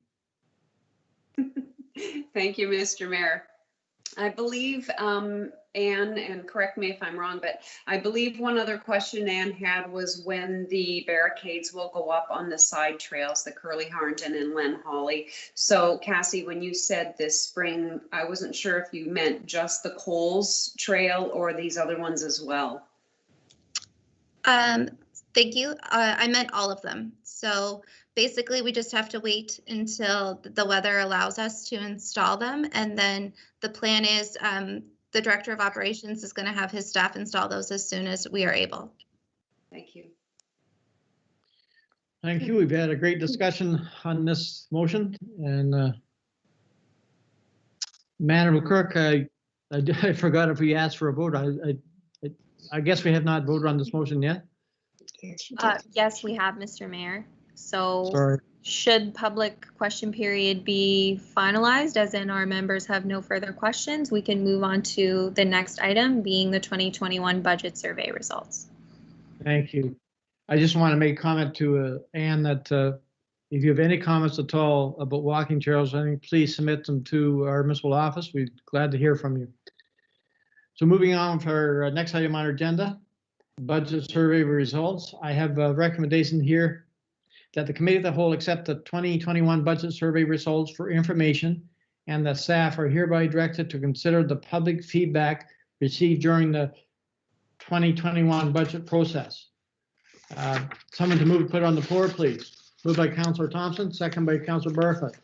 F: Thank you, Mr. Mayor. I believe, Anne, and correct me if I'm wrong, but I believe one other question Anne had was when the barricades will go up on the side trails, the Curly Harnton and Len Holly. So Cassie, when you said this spring, I wasn't sure if you meant just the Coles Trail or these other ones as well.
H: Thank you. I meant all of them. So basically, we just have to wait until the weather allows us to install them. And then the plan is the Director of Operations is going to have his staff install those as soon as we are able.
F: Thank you.
B: Thank you. We've had a great discussion on this motion. And Madam Clerk, I forgot if we asked for a vote. I guess we have not voted on this motion yet.
A: Yes, we have, Mr. Mayor. So
B: Sorry.
A: Should public question period be finalized, as in our members have no further questions, we can move on to the next item, being the 2021 budget survey results.
B: Thank you. I just want to make a comment to Anne that, If you have any comments at all about walking trails, I think please submit them to our municipal office. We'd be glad to hear from you. So moving on for our next item on our agenda, budget survey results. I have a recommendation here that the committee of the whole accept the 2021 budget survey results for information, and that staff are hereby directed to consider the public feedback received during the 2021 budget process. Someone to move, put on the floor, please. Moved by Councillor Thompson, second by Councillor Barfoot.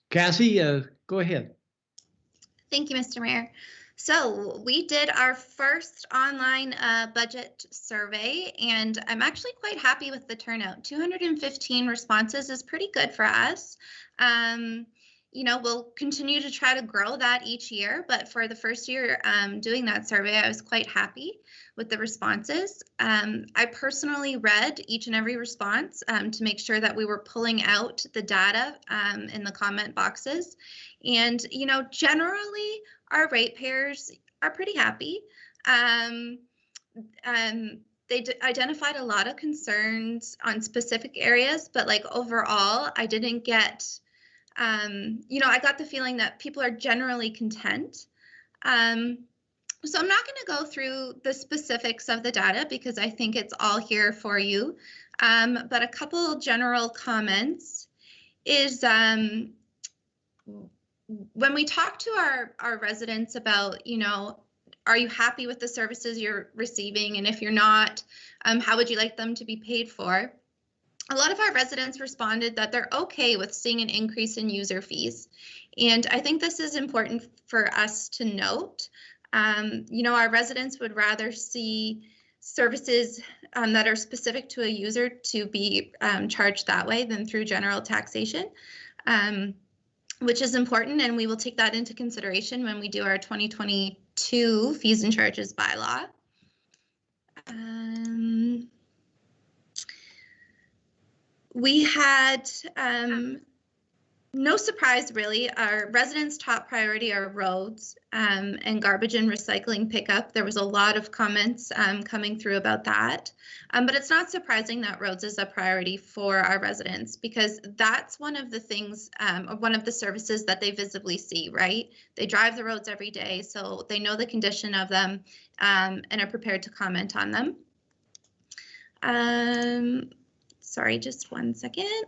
B: Cassie, go ahead.
H: Thank you, Mr. Mayor. So we did our first online budget survey, and I'm actually quite happy with the turnout. 215 responses is pretty good for us. You know, we'll continue to try to grow that each year, but for the first year doing that survey, I was quite happy with the responses. I personally read each and every response to make sure that we were pulling out the data in the comment boxes. And, you know, generally our ratepayers are pretty happy. They identified a lot of concerns on specific areas, but like overall, I didn't get, you know, I got the feeling that people are generally content. So I'm not going to go through the specifics of the data because I think it's all here for you. But a couple general comments is when we talk to our residents about, you know, are you happy with the services you're receiving? And if you're not, how would you like them to be paid for? A lot of our residents responded that they're okay with seeing an increase in user fees. And I think this is important for us to note. You know, our residents would rather see services that are specific to a user to be charged that way than through general taxation, which is important, and we will take that into consideration when we do our 2022 fees and charges bylaw. We had no surprise, really. Our residents' top priority are roads and garbage and recycling pickup. There was a lot of comments coming through about that. But it's not surprising that roads is a priority for our residents because that's one of the things, one of the services that they visibly see, right? They drive the roads every day, so they know the condition of them and are prepared to comment on them. Sorry, just one second.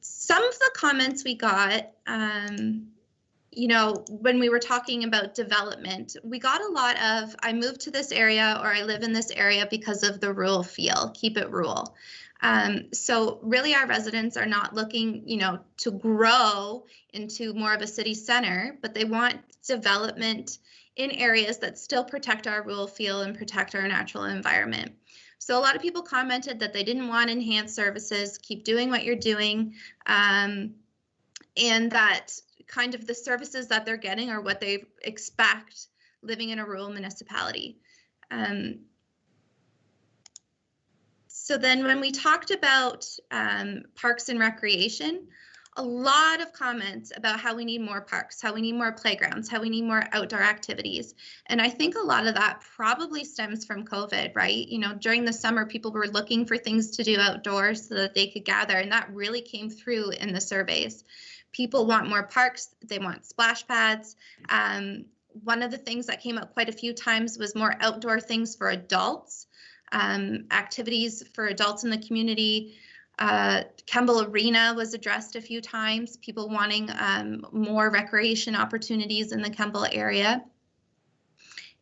H: Some of the comments we got, you know, when we were talking about development, we got a lot of, I moved to this area or I live in this area because of the rural feel, keep it rural. So really our residents are not looking, you know, to grow into more of a city center, but they want development in areas that still protect our rural feel and protect our natural environment. So a lot of people commented that they didn't want enhanced services, keep doing what you're doing, and that kind of the services that they're getting are what they expect living in a rural municipality. So then when we talked about parks and recreation, a lot of comments about how we need more parks, how we need more playgrounds, how we need more outdoor activities. And I think a lot of that probably stems from COVID, right? You know, during the summer, people were looking for things to do outdoors so that they could gather, and that really came through in the surveys. People want more parks, they want splash pads. One of the things that came up quite a few times was more outdoor things for adults, activities for adults in the community. Kemble Arena was addressed a few times, people wanting more recreation opportunities in the Kemble area.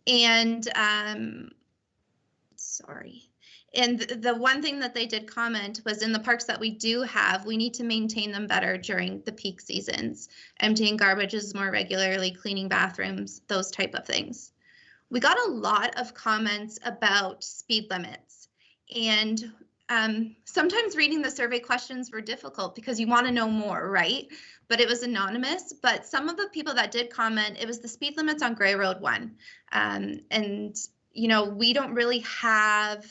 H: And and the one thing that they did comment was in the parks that we do have, we need to maintain them better during the peak seasons, emptying garbages more regularly, cleaning bathrooms, those type of things. We got a lot of comments about speed limits, and sometimes reading the survey questions were difficult because you want to know more, right? But it was anonymous. But some of the people that did comment, it was the speed limits on Grey Road 1. And, you know, we don't really have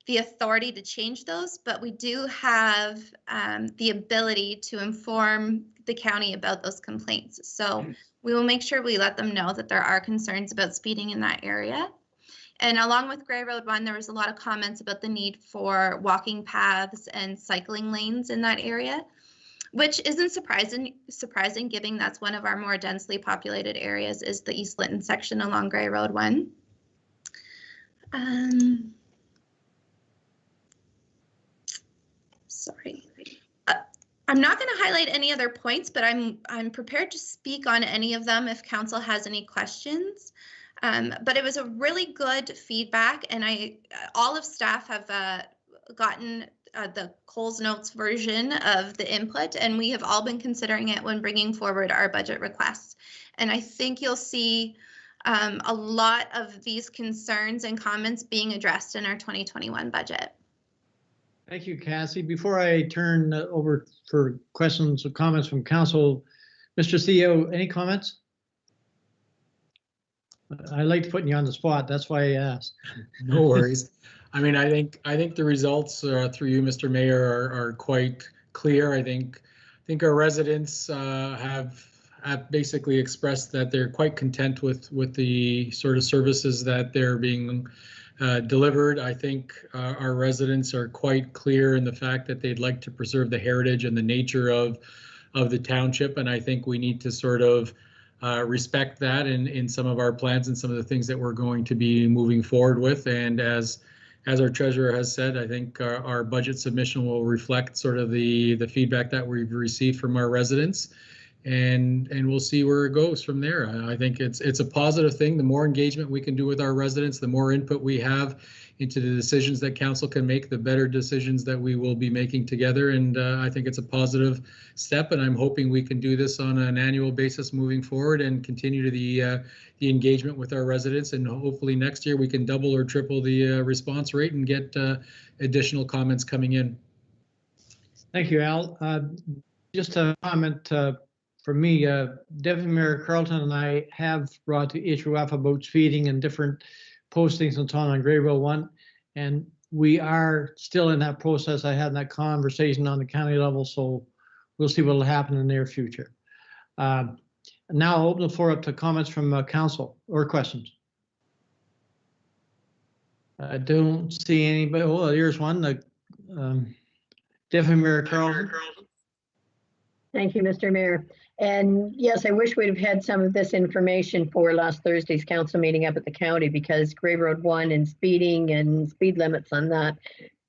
H: the authority to change those, but we do have the ability to inform the county about those complaints. So we will make sure we let them know that there are concerns about speeding in that area. And along with Gray Road 1, there was a lot of comments about the need for walking paths and cycling lanes in that area, which isn't surprising given that's one of our more densely populated areas is the East Lytton section along Gray Road 1. Sorry. I'm not going to highlight any other points, but I'm prepared to speak on any of them if council has any questions. But it was a really good feedback, and all of staff have gotten the Coles Notes version of the input, and we have all been considering it when bringing forward our budget requests. And I think you'll see a lot of these concerns and comments being addressed in our 2021 budget.
B: Thank you, Cassie. Before I turn over for questions or comments from council, Mr. CEO, any comments? I like putting you on the spot. That's why I asked.
J: No worries. I mean, I think the results through you, Mr. Mayor, are quite clear. I think our residents have basically expressed that they're quite content with the sort of services that they're being delivered. I think our residents are quite clear in the fact that they'd like to preserve the heritage and the nature of the township, and I think we need to sort of respect that in some of our plans and some of the things that we're going to be moving forward with. And as our treasurer has said, I think our budget submission will reflect sort of the feedback that we've received from our residents, and we'll see where it goes from there. I think it's a positive thing. The more engagement we can do with our residents, the more input we have into the decisions that council can make, the better decisions that we will be making together. And I think it's a positive step, and I'm hoping we can do this on an annual basis moving forward and continue to the engagement with our residents. And hopefully next year we can double or triple the response rate and get additional comments coming in.
B: Thank you, Al. Just a comment from me, Deputy Mayor Carlton and I have brought the issue up about speeding and different postings and so on Gray Road 1, and we are still in that process. I had that conversation on the county level, so we'll see what will happen in the near future. Now I'll open the floor up to comments from council or questions. I don't see anybody. Oh, here's one. Deputy Mayor Carlton.
G: Thank you, Mr. Mayor. And yes, I wish we'd have had some of this information for last Thursday's council meeting up at the county, because Gray Road 1 and speeding and speed limits on that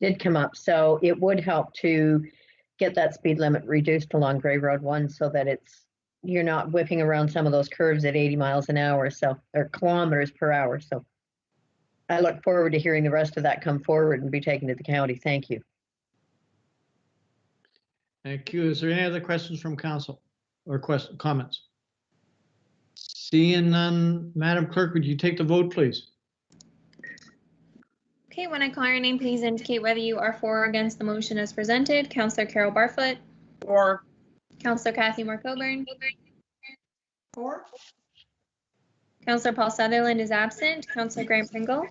G: did come up. So it would help to get that speed limit reduced along Gray Road 1 so that you're not whipping around some of those curves at 80 miles an hour, or kilometers per hour. So I look forward to hearing the rest of that come forward and be taken to the county. Thank you.
B: Thank you. Is there any other questions from council or comments? Seeing none, Madam Clerk, would you take the vote, please?
A: Okay, when I call your name, please indicate whether you are for or against the motion as presented. Councillor Carol Barfoot.
D: For.
A: Councillor Kathy Moore Coburn.
D: For.
A: Councillor Paul Sutherland is absent. Councillor Graham Pringle.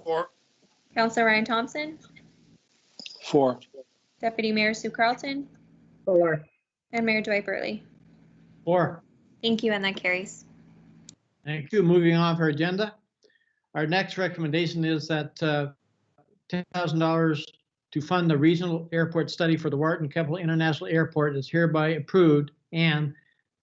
E: For.
A: Councillor Ryan Thompson.
L: For.
A: Deputy Mayor Sue Carlton.
G: For.
A: And Mayor Dwight Burley.
B: For.
A: Thank you, and that carries.
B: Thank you. Moving on for agenda. Our next recommendation is that $10,000 to fund the regional airport study for the Wharton-Keppel International Airport is hereby approved, and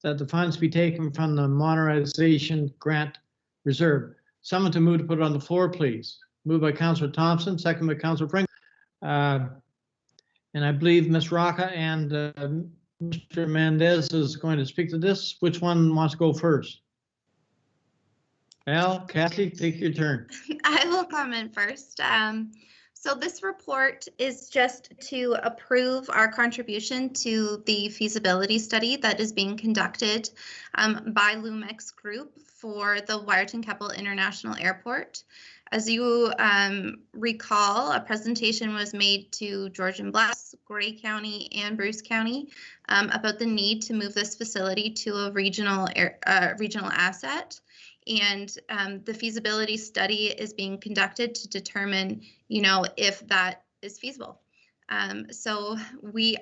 B: that the funds be taken from the modernization grant reserve. Someone to move to put it on the floor, please. Moved by Councillor Thompson, second by Councillor Pringle. And I believe Ms. Rocca and Mr. Mendez is going to speak to this. Which one wants to go first? Al, Kathy, take your turn.
H: I will comment first. So this report is just to approve our contribution to the feasibility study that is being conducted by Lumex Group for the Wharton-Keppel International Airport. As you recall, a presentation was made to George and Bless, Grey County, and Bruce County about the need to move this facility to a regional asset. And the feasibility study is being conducted to determine, if that is feasible. So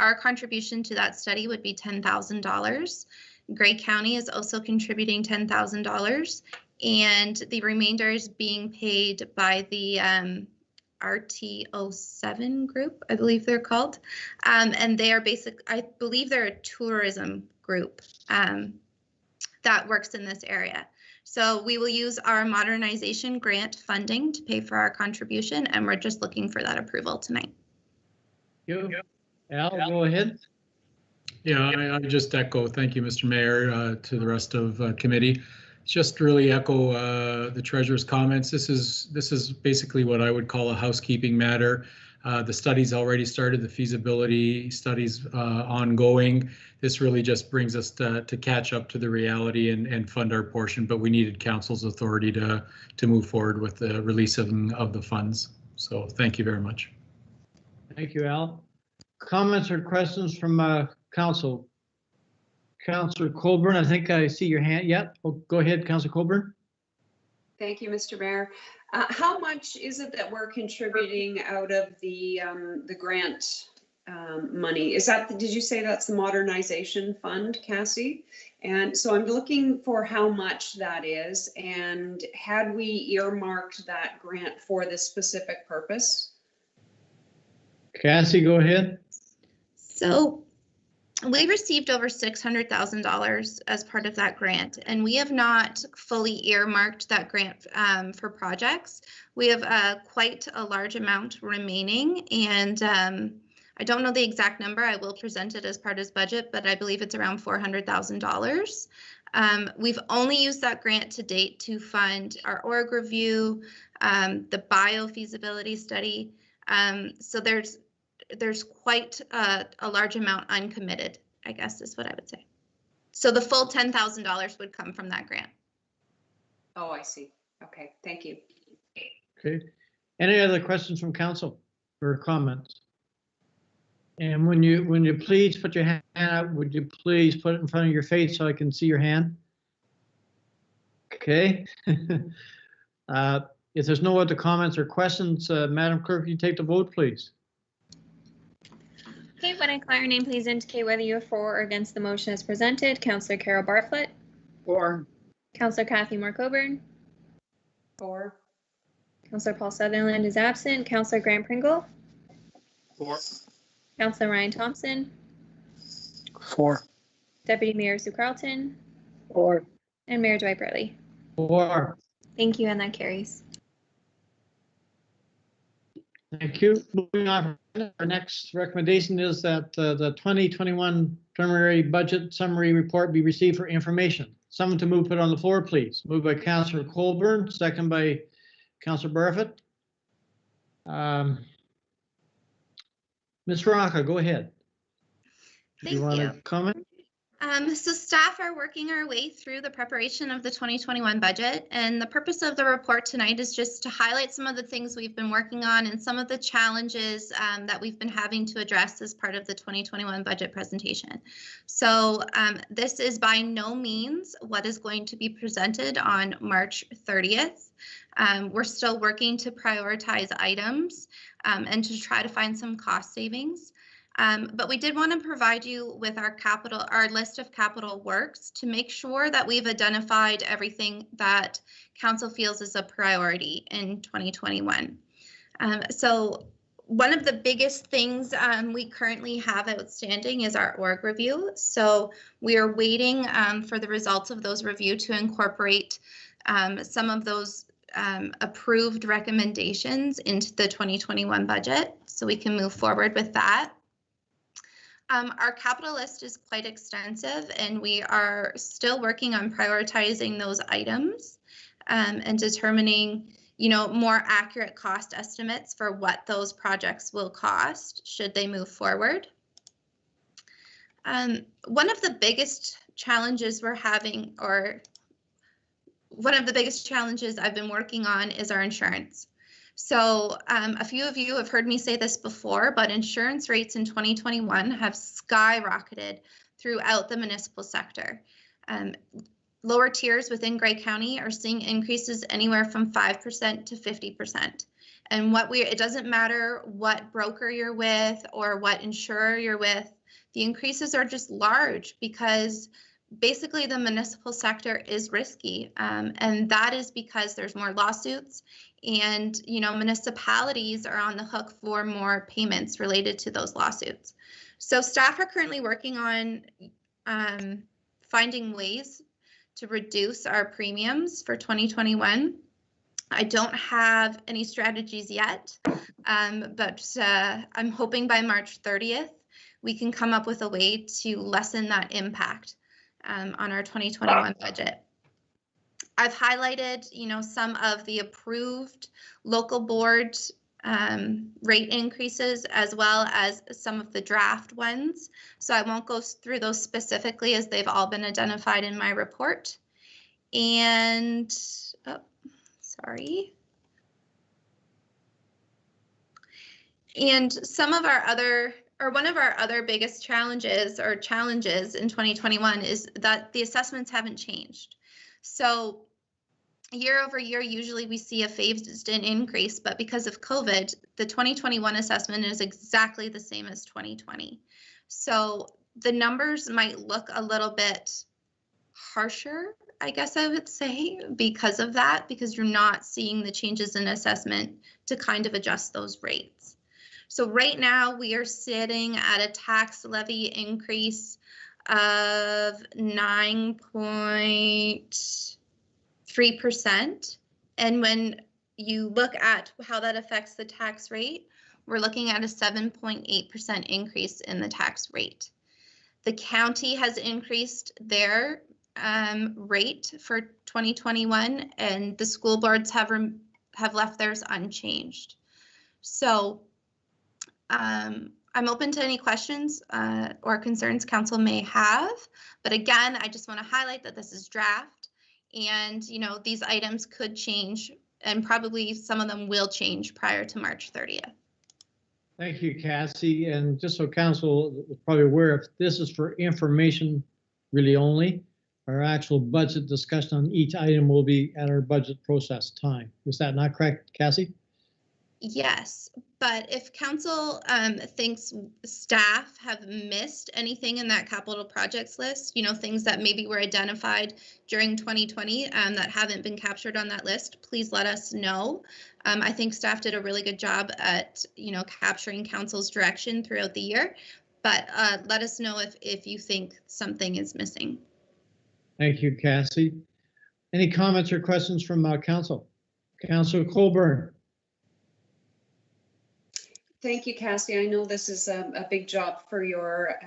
H: our contribution to that study would be $10,000. Grey County is also contributing $10,000. and the remainder is being paid by the RTO7 group, I believe they're called. And they are I believe they're a tourism group that works in this area. So we will use our modernization grant funding to pay for our contribution, and we're just looking for that approval tonight.
B: You, Al, go ahead.
J: Yeah, I just echo, thank you, Mr. Mayor, to the rest of committee. Just really echo the treasurer's comments. This is basically what I would call a housekeeping matter. The study's already started, the feasibility study's ongoing. This really just brings us to catch up to the reality and fund our portion, but we needed council's authority to move forward with the release of the funds. So thank you very much.
B: Thank you, Al. Comments or questions from council? Councillor Colburn, I think I see your hand. Yeah, oh, go ahead, Councillor Colburn.
F: Thank you, Mr. Mayor. How much is it that we're contributing out of the grant money? Is that, did you say that's the modernization fund, Cassie? And so I'm looking for how much that is, and had we earmarked that grant for this specific purpose?
B: Cassie, go ahead.
H: So we received over $600,000 as part of that grant, and we have not fully earmarked that grant for projects. We have quite a large amount remaining, and I don't know the exact number. I will present it as part of his budget, but I believe it's around $400,000. We've only used that grant to date to fund our org review, the biofeasibility study. So there's quite a large amount uncommitted, I guess is what I would say. So the full $10,000 would come from that grant.
F: Oh, I see. Okay, thank you.
B: Okay. Any other questions from council or comments? And when you please put your hand up, would you please put it in front of your face so I can see your hand? Okay. If there's no other comments or questions, Madam Clerk, you take the vote, please.
A: Okay, when I call your name, please indicate whether you're for or against the motion as presented. Councillor Carol Bartlett.
D: For.
A: Councillor Kathy Moore Coburn.
F: For.
A: Councillor Paul Sutherland is absent. Councillor Grant Pringle.
E: For.
A: Councillor Ryan Thompson.
L: For.
A: Deputy Mayor Sue Carlton.
G: Or
A: And Mayor Dwight Burley.
B: For.
A: Thank you, and that carries.
B: Thank you. Moving on, our next recommendation is that the 2021 preliminary budget summary report be received for information. Someone to move, put on the floor, please. Moved by Councillor Colburn, second by Councillor Barfoot. Ms. Rocca, go ahead.
H: Thank
B: want
H: you.
B: to comment?
H: So staff are working our way through the preparation of the 2021 budget, and the purpose of the report tonight is just to highlight some of the things we've been working on and some of the challenges that we've been having to address as part of the 2021 budget presentation. So this is by no means what is going to be presented on March 30th. We're still working to prioritize items and to try to find some cost savings. But we did want to provide you with our list of capital works to make sure that we've identified everything that council feels is a priority in 2021. So one of the biggest things we currently have outstanding is our org review. So we are waiting for the results of those review to incorporate some of those approved recommendations into the 2021 budget so we can move forward with that. Our capital list is quite extensive, and we are still working on prioritizing those items and determining, more accurate cost estimates for what those projects will cost should they move forward. One of the biggest challenges we're having, or one of the biggest challenges I've been working on, is our insurance. So a few of you have heard me say this before, but insurance rates in 2021 have skyrocketed throughout the municipal sector. Lower tiers within Grey County are seeing increases anywhere from 5% to 50%. And it doesn't matter what broker you're with or what insurer you're with, the increases are just large because basically the municipal sector is risky, and that is because there's more lawsuits, and municipalities are on the hook for more payments related to those lawsuits. So staff are currently working on finding ways to reduce our premiums for 2021. I don't have any strategies yet, but I'm hoping by March 30th we can come up with a way to lessen that impact on our 2021 budget. I've highlighted, some of the approved local board rate increases, as well as some of the draft ones. So I won't go through those specifically, as they've all been identified in my report. And, sorry. And some of our other, or one of our other biggest challenges in 2021 is that the assessments haven't changed. So year over year, usually we see a phased-in increase, but because of COVID, the 2021 assessment is exactly the same as 2020. So the numbers might look a little bit harsher, I guess I would say, because of that, because you're not seeing the changes in assessment to kind of adjust those rates. So right now we are sitting at a tax levy increase of 9.3%. And when you look at how that affects the tax rate, we're looking at a 7.8% increase in the tax rate. The county has increased their rate for 2021, and the school boards have left theirs unchanged. So I'm open to any questions or concerns council may have, but again, I just want to highlight that this is draft, and these items could change, and probably some of them will change prior to March 30th.
B: Thank you, Cassie. And just so council is probably aware, if this is for information really only, our actual budget discussion on each item will be at our budget process time. Is that not correct, Cassie?
H: Yes, but if council thinks staff have missed anything in that capital projects list, things that maybe were identified during 2020 that haven't been captured on that list, please let us know. I think staff did a really good job at, capturing council's direction throughout the year, but let us know if you think something is missing.
B: Thank you, Cassie. Any comments or questions from council? Councilor Colburn.
F: Thank you, Cassie. I know this is a big job for you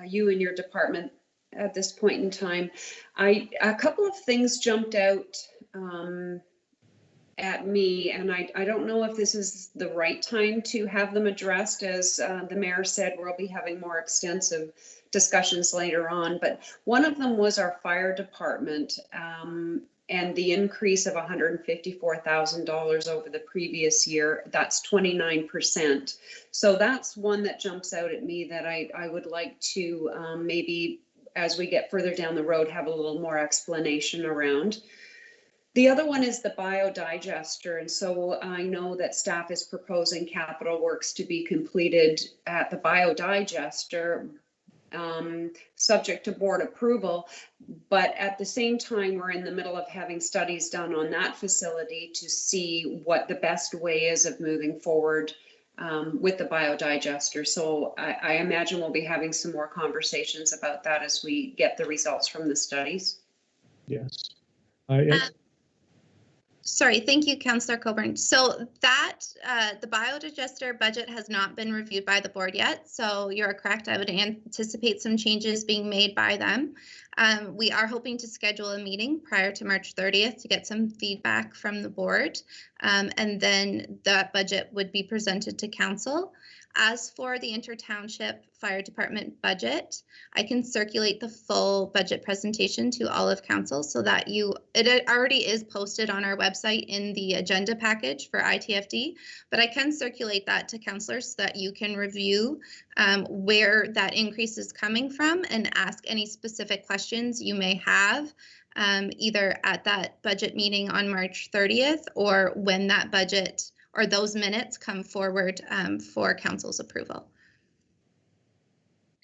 F: and your department at this point in time. A couple of things jumped out at me, and I don't know if this is the right time to have them addressed. As the mayor said, we'll be having more extensive discussions later on, but one of them was our fire department and the increase of $154,000 over the previous year. That's 29%. So that's one that jumps out at me that I would like to maybe, as we get further down the road, have a little more explanation around. The other one is the biodigester. And so I know that staff is proposing capital works to be completed at the biodigester, subject to board approval, but at the same time, we're in the middle of having studies done on that facility to see what the best way is of moving forward with the biodigester. So I imagine we'll be having some more conversations about that as we get the results from the studies.
B: Yes.
H: Sorry, thank you, Councillor Coburn. So that the biodigester budget has not been reviewed by the board yet. So you're correct. I would anticipate some changes being made by them. We are hoping to schedule a meeting prior to March 30th to get some feedback from the board. And then that budget would be presented to council. As for the Inter-Township Fire Department budget, I can circulate the full budget presentation to all of council so that it already is posted on our website in the agenda package for ITFD, but I can circulate that to councilors so that you can review where that increase is coming from and ask any specific questions you may have, either at that budget meeting on March 30th or when that budget or those minutes come forward for council's approval.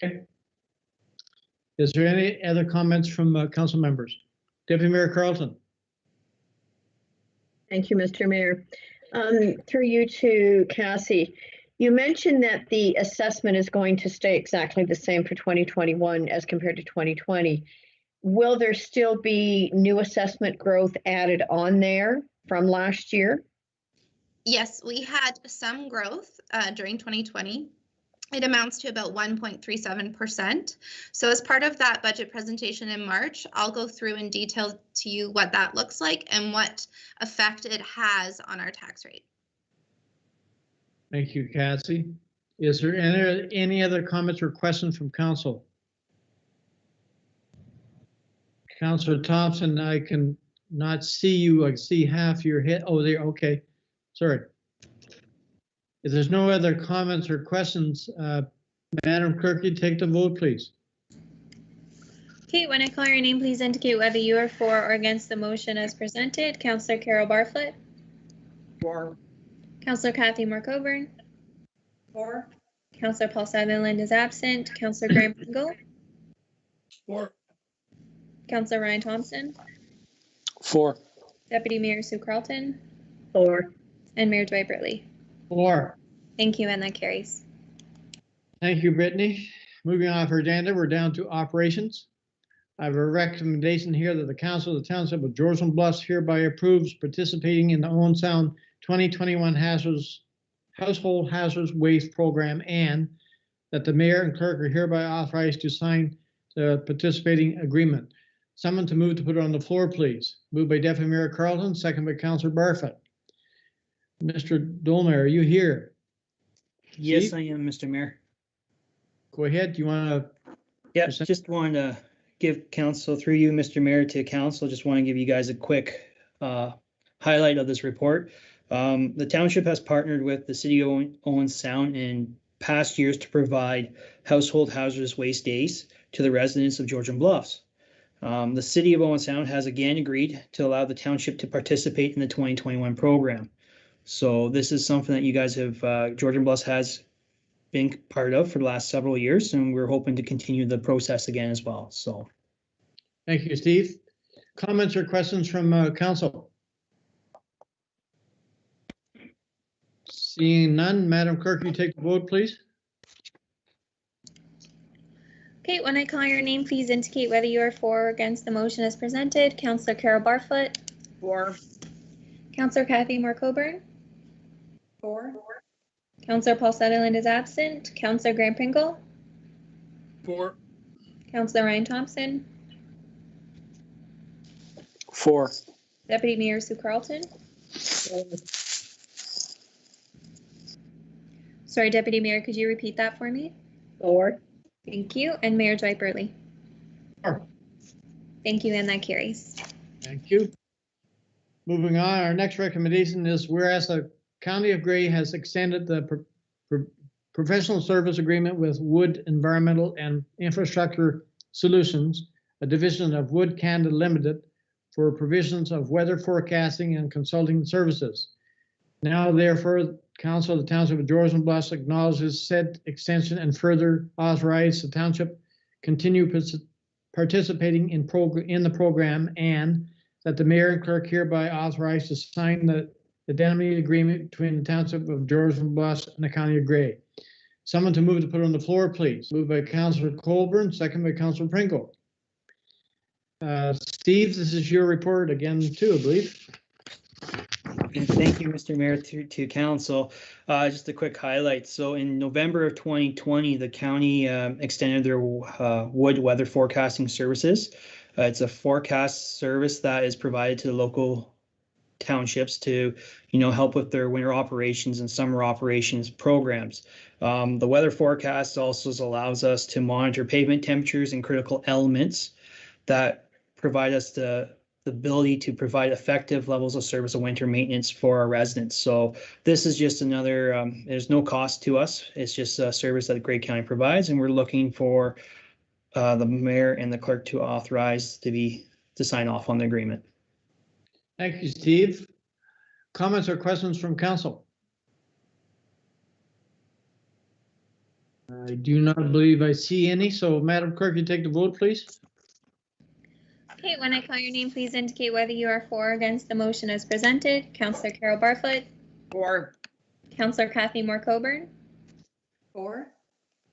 B: Okay. Is there any other comments from council members? Deputy Mayor Carlton?
G: Thank you, Mr. Mayor. Through you to Cassie, you mentioned that the assessment is going to stay exactly the same for 2021 as compared to 2020. Will there still be new assessment growth added on there from last year?
H: Yes, we had some growth during 2020. It amounts to about 1.37%. So as part of that budget presentation in March, I'll go through in detail to you what that looks like and what effect it has on our tax rate.
B: Thank you, Cassie. Is there any other comments or questions from council? Councillor Thompson, I can not see you. I see half your head. Oh, there. Okay. Sorry. If there's no other comments or questions, Madam Clerk, you take the vote, please.
A: Okay, when I call your name, please indicate whether you are for or against the motion as presented. Councillor Carol Bartlett.
D: For.
A: Councillor Kathy Mark-Coburn.
F: For.
A: Councillor Paul Sutherland is absent. Councillor Graham Pringle.
E: For.
A: Councillor Ryan Thompson.
L: 4.
A: Deputy Mayor Sue Carlton.
G: 4.
A: And Mayor Dwight Burley.
B: 4.
A: Thank you, and that carries.
B: Thank you, Brittany. Moving off our agenda, we're down to operations. I have a recommendation here that the Council of the Township of Georgian Bluffs hereby approves participating in the Owen Sound 2021 Household Hazardous Waste Program, and that the mayor and clerk are hereby authorized to sign the participating agreement. Someone to move to put it on the floor, please. Moved by Deputy Mayor Carlton, second by Councillor Barfoot. Mr. Dolmer, are you here?
M: Yes,
B: Steve?
M: I am, Mr. Mayor.
B: Go ahead. Do you want to?
M: Yeah, just wanted to give council, through you, Mr. Mayor, to council, just want to give you guys a quick highlight of this report. The township has partnered with the city of Owen Sound in past years to provide household hazardous waste days to the residents of Georgian Bluffs. The city of Owen Sound has again agreed to allow the township to participate in the 2021 program. So this is something that you guys have, Georgian Bluffs has been part of for the last several years, and we're hoping to continue the process again as well. So,
B: thank you, Steve. Comments or questions from council? Seeing none, Madam Clerk, you take the vote, please.
A: Okay, when I call your name, please indicate whether you are for or against the motion as presented. Councillor Carol Barfoot.
D: For.
A: Councillor Kathy Mark-Coburn.
F: For.
A: Councillor Paul Sutherland is absent. Councillor Graham Pringle.
E: For.
A: Councillor Ryan Thompson.
L: 4.
A: Deputy Mayor Sue Carlton. Sorry, Deputy Mayor, could you repeat that for me?
G: 4.
A: Thank you. And Mayor Dwight Burley.
B: 4.
A: Thank you, and that carries.
B: Thank you. Moving on, our next recommendation is whereas the County of Gray has extended the professional service agreement with Wood Environmental and Infrastructure Solutions, a division of Wood Canada Limited, for provisions of weather forecasting and consulting services. Now, therefore, Council of the Township of Georgian Bluffs acknowledges said extension and further authorize the township continue participating in the program, and that the mayor and clerk hereby authorized to sign the indemnity agreement between the Township of Georgian Bluffs and the County of Gray. Someone to move to put on the floor, please. Moved by Councillor Colburn, second by Councillor Pringle. Steve, this is your report again too, I believe.
M: and thank you, Mr. Mayor, to council. Just a quick highlight. So in November of 2020, the county extended their wood weather forecasting services. It's a forecast service that is provided to the local townships to, help with their winter operations and summer operations programs. The weather forecast also allows us to monitor pavement temperatures and critical elements that provide us the ability to provide effective levels of service and winter maintenance for our residents. So this is just another, there's no cost to us. It's just a service that Gray County provides, and we're looking for the mayor and the clerk to authorize to sign off on the agreement.
B: Thank you, Steve. Comments or questions from council? I do not believe I see any, so Madam Clerk, you take the vote, please.
A: Okay, when I call your name, please indicate whether you are for or against the motion as presented. Councillor Carol Barfoot,
D: For.
A: Councillor Kathy Moore Coburn,
F: For.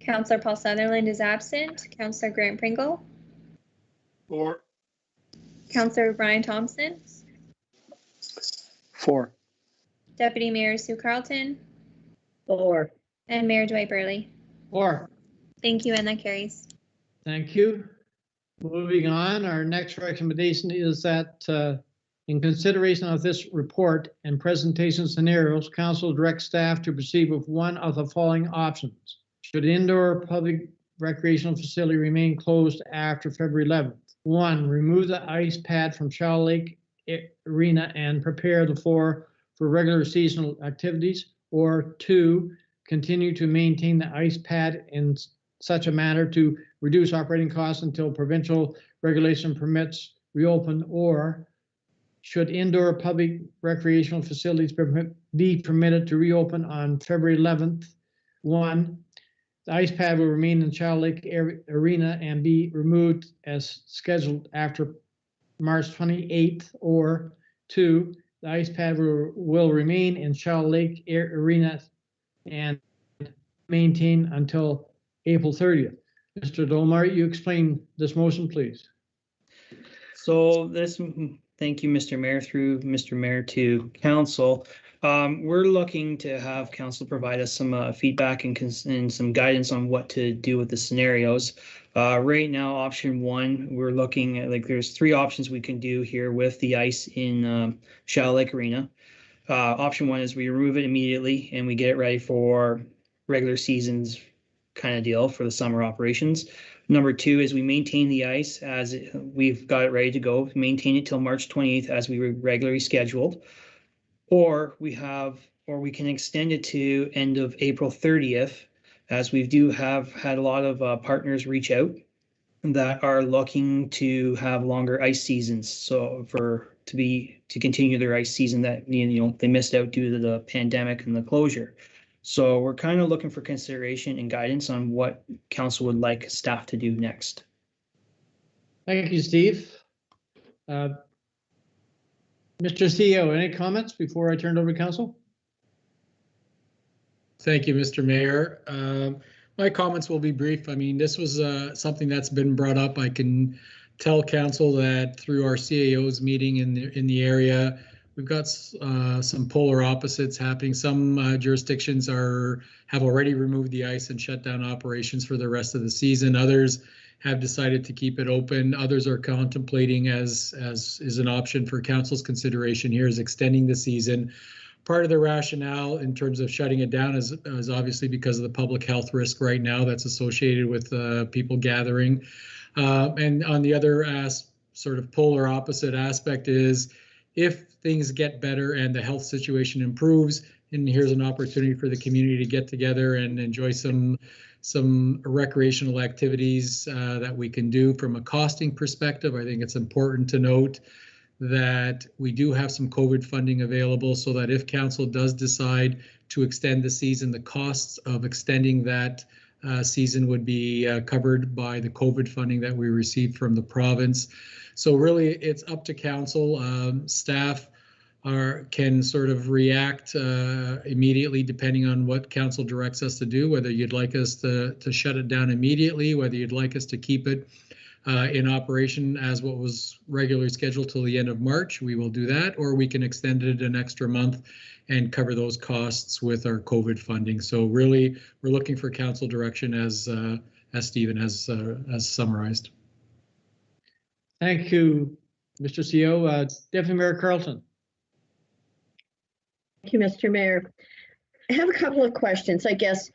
A: Councillor Paul Sutherland is absent, Councillor Grant Pringle,
E: For.
A: Councillor Brian Thompson,
L: 4.
A: Deputy Mayor Sue Carlton,
G: 4.
A: and Mayor Dwight Burley.
B: 4.
A: Thank you, and that carries.
B: Thank you. Moving on, our next recommendation is that in consideration of this report and presentation scenarios, council directs staff to proceed with one of the following options. Should indoor public recreational facility remain closed after February 11th? 1, remove the ice pad from Shaw Lake Arena and prepare the floor for regular seasonal activities. Or 2, continue to maintain the ice pad in such a manner to reduce operating costs until provincial regulation permits reopen. Or should indoor public recreational facilities be permitted to reopen on February 11th? 1, the ice pad will remain in Shaw Lake Arena and be removed as scheduled after March 28th. Or 2, the ice pad will remain in Shaw Lake Arena and maintain until April 30th. Mr. Dolmar, you explain this motion, please.
M: So thank you, Mr. Mayor, through Mr. Mayor to council. We're looking to have council provide us some feedback and some guidance on what to do with the scenarios. Right now, option 1, we're looking at, there's 3 options we can do here with the ice in Shaw Lake Arena. Option 1 is we remove it immediately and we get it ready for regular seasons kind of deal for the summer operations. Number 2 is we maintain the ice as we've got it ready to go, maintain it till March 28th as we were regularly scheduled. Or we can extend it to end of April 30th, as we have had a lot of partners reach out that are looking to have longer ice seasons. So to continue their ice season that they missed out due to the pandemic and the closure. So we're kind of looking for consideration and guidance on what council would like staff to do next.
B: Thank you, Steve. Mr. CEO, any comments before I turn it over to council?
J: Thank you, Mr. Mayor. My comments will be brief. I mean, this was something that's been brought up. I can tell council that through our CAOs meeting in the area, we've got some polar opposites happening. Some jurisdictions have already removed the ice and shut down operations for the rest of the season. Others have decided to keep it open. Others are contemplating, as is an option for council's consideration here, is extending the season. Part of the rationale in terms of shutting it down is obviously because of the public health risk right now that's associated with people gathering. And on the other sort of polar opposite aspect is if things get better and the health situation improves, and here's an opportunity for the community to get together and enjoy some recreational activities that we can do from a costing perspective. I think it's important to note that we do have some COVID funding available so that if council does decide to extend the season, the costs of extending that season would be covered by the COVID funding that we received from the province. So really it's up to council. Staff can sort of react immediately depending on what council directs us to do, whether you'd like us to shut it down immediately, whether you'd like us to keep it in operation as what was regularly scheduled till the end of March. We will do that, or we can extend it an extra month and cover those costs with our COVID funding. So really, we're looking for council direction as Stephen has summarized.
B: Thank you, Mr. CEO. Deputy Mayor Carlton.
G: Thank you, Mr. Mayor. I have a couple of questions, I guess.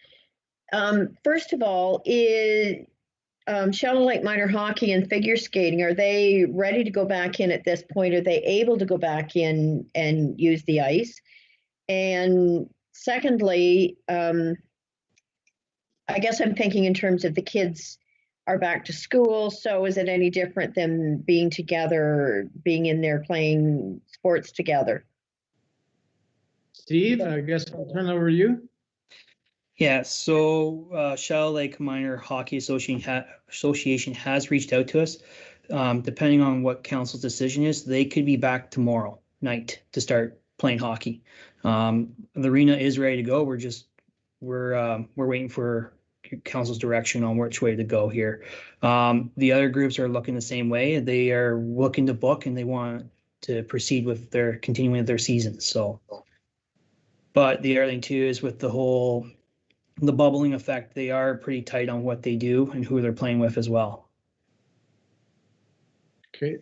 G: First of all, is Shallow Lake Minor Hockey and figure skating, are they ready to go back in at this point? Are they able to go back in and use the ice? And secondly, I guess I'm thinking in terms of the kids are back to school. So is it any different than being together, being in there playing sports together?
B: Steve, I guess I'll turn over to you.
M: Yeah, so Shell Lake Minor Hockey Association has reached out to us. Depending on what council's decision is, they could be back tomorrow night to start playing hockey. The arena is ready to go. We're waiting for council's direction on which way to go here. The other groups are looking the same way. They are looking to book and they want to proceed with their continuing with their season. So, but the other thing too is with the bubbling effect, they are pretty tight on what they do and who they're playing with as well.
B: Okay.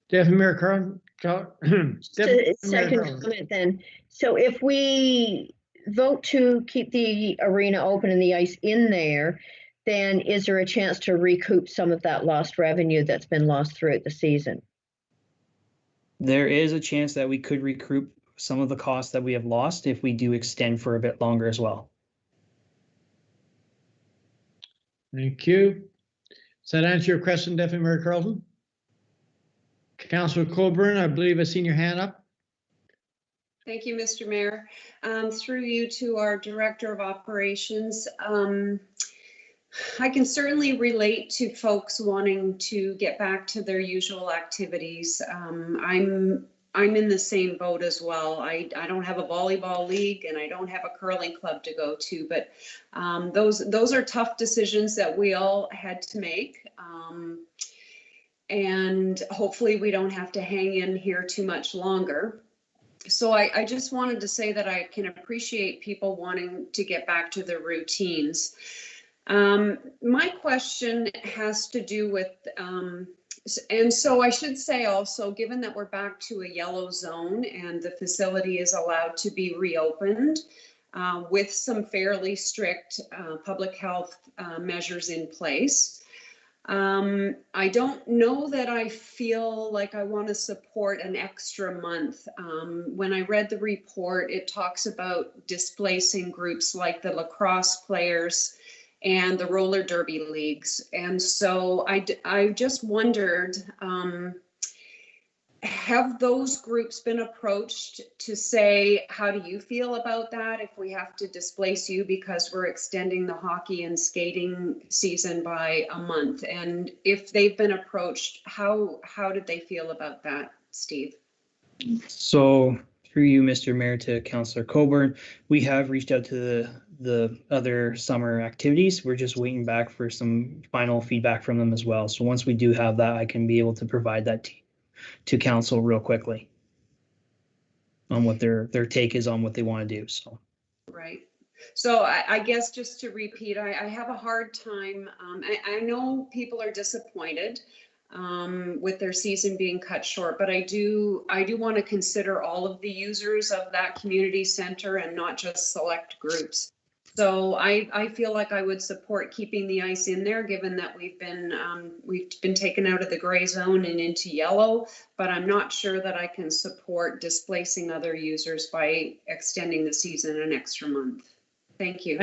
B: Deputy Mayor
G: Second comment then. So if we vote to keep the arena open and the ice in there, then is there a chance to recoup some of that lost revenue that's been lost throughout the season?
M: There is a chance that we could recoup some of the costs that we have lost if we do extend for a bit longer as well.
B: Thank you. Does that answer your question, Deputy Mayor Carlton? Councillor Coburn, I believe I seen your hand up.
F: Thank you, Mr. Mayor. Through you to our Director of Operations, I can certainly relate to folks wanting to get back to their usual activities. I'm in the same boat as well. I don't have a volleyball league and I don't have a curling club to go to, but those are tough decisions that we all had to make. And hopefully we don't have to hang in here too much longer. So I just wanted to say that I can appreciate people wanting to get back to their routines. My question has to do with, and so I should say also, given that we're back to a yellow zone and the facility is allowed to be reopened with some fairly strict public health measures in place, I don't know that I feel like I want to support an extra month. When I read the report, it talks about displacing groups like the lacrosse players and the roller derby leagues. And so I just wondered, have those groups been approached to say, how do you feel about that if we have to displace you because we're extending the hockey and skating season by a month? And if they've been approached, how did they feel about that, Steve?
M: So through you, Mr. Mayor, to Councillor Coburn, we have reached out to the other summer activities. We're just waiting back for some final feedback from them as well. So once we do have that, I can be able to provide that to council real quickly on what their take is on what they want to do. So
F: right. So I guess just to repeat, I have a hard time. I know people are disappointed with their season being cut short, but I do want to consider all of the users of that community center and not just select groups. So I feel like I would support keeping the ice in there, given that we've been taken out of the gray zone and into yellow, but I'm not sure that I can support displacing other users by extending the season an extra month. Thank you.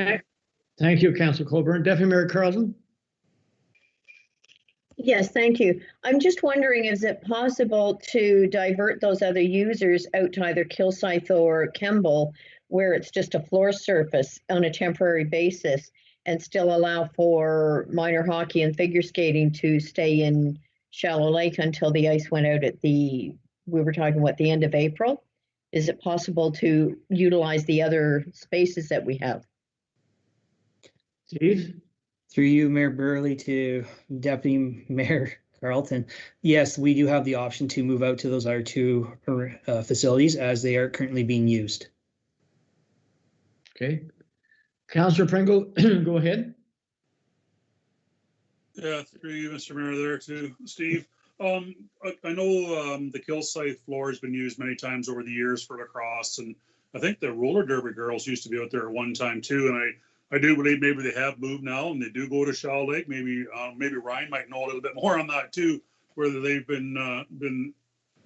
B: Thank you, Councillor Coburn. Deputy Mayor Carlton.
G: Yes, thank you. I'm just wondering, is it possible to divert those other users out to either Kilsyth or Kemble, where it's just a floor surface on a temporary basis, and still allow for minor hockey and figure skating to stay in Shallow Lake until the ice went out at we were talking what, the end of April? Is it possible to utilize the other spaces that we have?
B: Steve?
M: Through you, Mayor Burley, to Deputy Mayor Carlton. Yes, we do have the option to move out to those other two facilities as they are currently being used.
B: Okay. Councillor Pringle, go ahead.
E: Yeah, through you, Mr. Mayor, there too, Steve. I know the Kilsyth floor has been used many times over the years for lacrosse, and I think the roller derby girls used to be out there at one time too. And I do believe maybe they have moved now and they do go to Shallow Lake. Maybe Ryan might know a little bit more on that too, whether they've been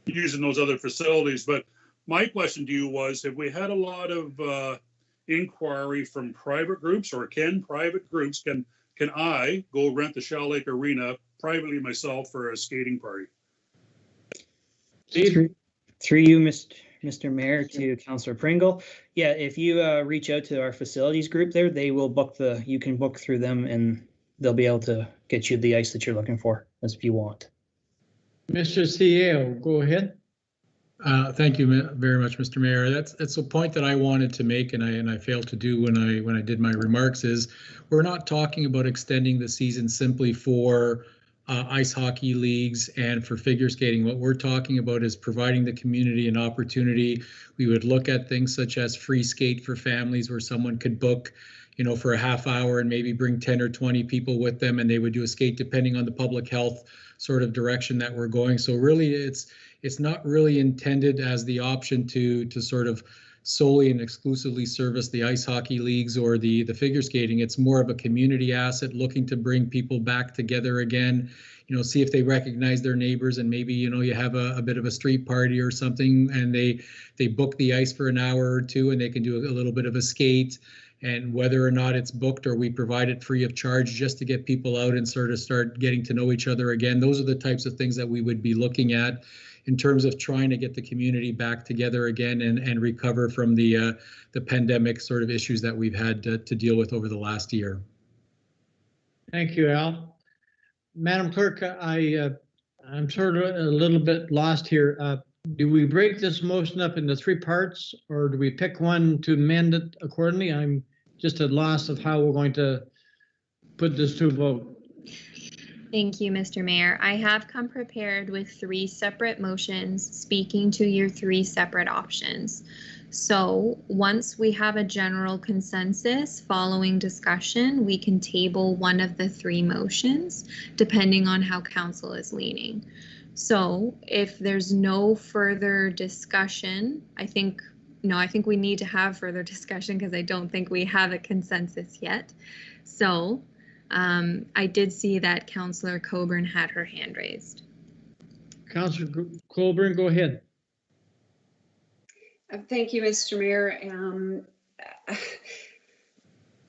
E: using those other facilities. But my question to you was, have we had a lot of inquiry from private groups, or can private groups, can I go rent the Shallow Lake Arena privately myself for a skating party?
M: Through you, Mr. Mayor, to Councillor Pringle. Yeah, if you reach out to our facilities group there, they will book you can book through them and they'll be able to get you the ice that you're looking for, as if you want.
B: Mr. CEO, go ahead.
J: Thank you very much, Mr. Mayor. That's a point that I wanted to make, and I failed to do when I did my remarks. Is we're not talking about extending the season simply for ice hockey leagues and for figure skating. What we're talking about is providing the community an opportunity. We would look at things such as free skate for families, where someone could book, you know, for a half hour and maybe bring 10 or 20 people with them, and they would do a skate depending on the public health sort of direction that we're going. So really, it's not really intended as the option to sort of solely and exclusively service the ice hockey leagues or the figure skating. It's more of a community asset, looking to bring people back together again, you know, see if they recognize their neighbors, and maybe, you know, you have a bit of a street party or something, and they book the ice for an hour or two, and they can do a little bit of a skate. And whether or not it's booked or we provide it free of charge, just to get people out and sort of start getting to know each other again, those are the types of things that we would be looking at in terms of trying to get the community back together again and recover from the pandemic sort of issues that we've had to deal with over the last year.
B: Thank you, Al. Madam Clerk, I'm sort of a little bit lost here. Do we break this motion up into three parts, or do we pick one to amend it accordingly? I'm just at loss of how we're going to put this to a vote.
A: Thank you, Mr. Mayor. I have come prepared with three separate motions speaking to your three separate options. So once we have a general consensus following discussion, we can table one of the three motions, depending on how council is leaning. So if there's no further discussion, I think we need to have further discussion, because I don't think we have a consensus yet. So I did see that Councillor Coburn had her hand raised.
B: Councillor Coburn, go ahead.
F: Thank you, Mr. Mayor.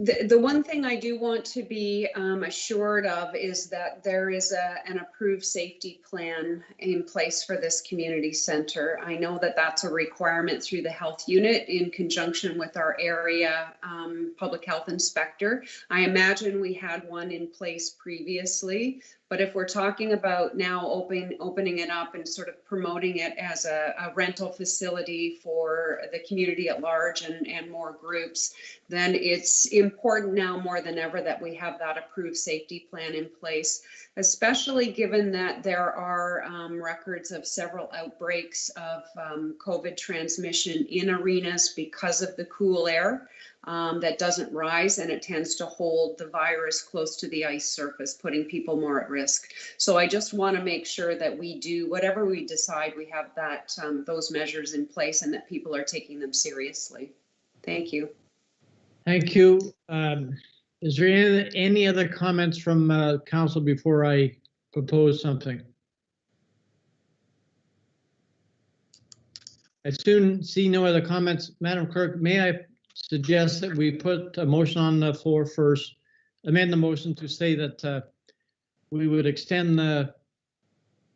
F: The one thing I do want to be assured of is that there is an approved safety plan in place for this community center. I know that that's a requirement through the health unit in conjunction with our area public health inspector. I imagine we had one in place previously, but if we're talking about now opening it up and sort of promoting it as a rental facility for the community at large and more groups, then it's important now more than ever that we have that approved safety plan in place, especially given that there are records of several outbreaks of COVID transmission in arenas because of the cool air that doesn't rise, and it tends to hold the virus close to the ice surface, putting people more at risk. So I just want to make sure that we do whatever we decide, we have that those measures in place and that people are taking them seriously. Thank you.
B: Thank you. Is there any other comments from council before I propose something? I soon see no other comments. Madam Clerk, may I suggest that we put a motion on the floor first, amend the motion to say that we would extend the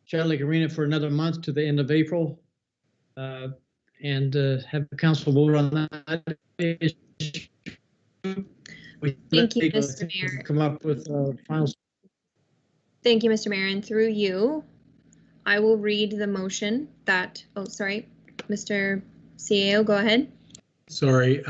B: Child Lake Arena for another month to the end of April, and have the council vote on that.
A: Thank you, Mr. Mayor.
B: Come up with final.
A: Thank you, Mr. Mayor. And through you, I will read the motion that, oh, sorry, Mr. CAO, go ahead.
J: Sorry.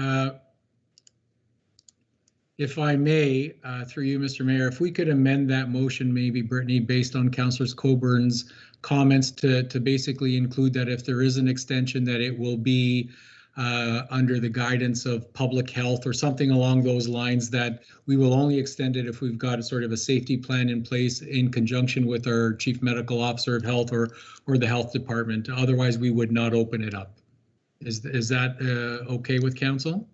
J: If I may, through you, Mr. Mayor, if we could amend that motion, maybe, Brittany, based on Councillor Coburn's comments to basically include that if there is an extension, that it will be under the guidance of public health or something along those lines, that we will only extend it if we've got a sort of a safety plan in place in conjunction with our Chief Medical Officer of Health or the Health Department. Otherwise, we would not open it up. Is that okay with council?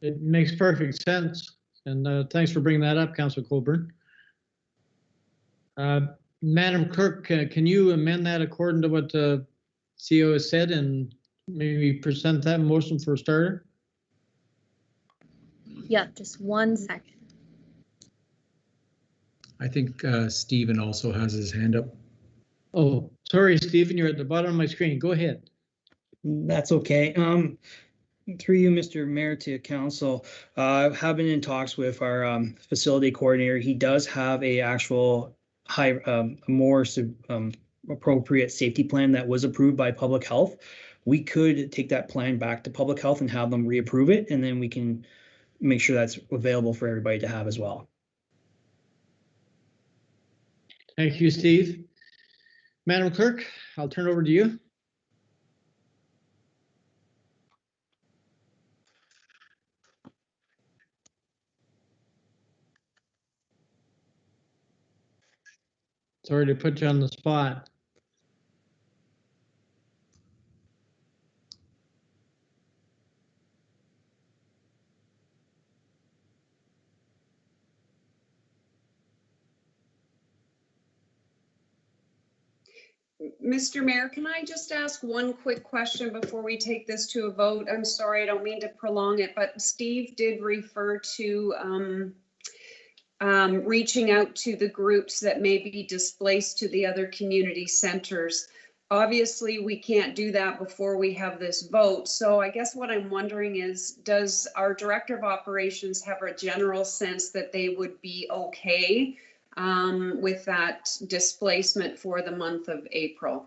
B: It makes perfect sense, and thanks for bringing that up, Councillor Coburn. Madam Clerk, can you amend that according to what the CEO has said and maybe present that motion for a starter?
A: Yeah, just 1 second.
J: I think Stephen also has his hand up.
B: Oh, sorry, Stephen, you're at the bottom of my screen. Go ahead.
M: That's okay. Through you, Mr. Mayor, to council, have been in talks with our facility coordinator. He does have a actual high, more appropriate safety plan that was approved by public health. We could take that plan back to public health and have them reapprove it, and then we can make sure that's available for everybody to have as well.
B: Thank you, Steve. Madam Clerk, I'll turn it over to you. Sorry to put you on the spot.
F: Mr. Mayor, can I just ask one quick question before we take this to a vote? I'm sorry, I don't mean to prolong it, but Steve did refer to reaching out to the groups that may be displaced to the other community centers. Obviously, we can't do that before we have this vote. So I guess what I'm wondering is, does our Director of Operations have a general sense that they would be okay with that displacement for the month of April?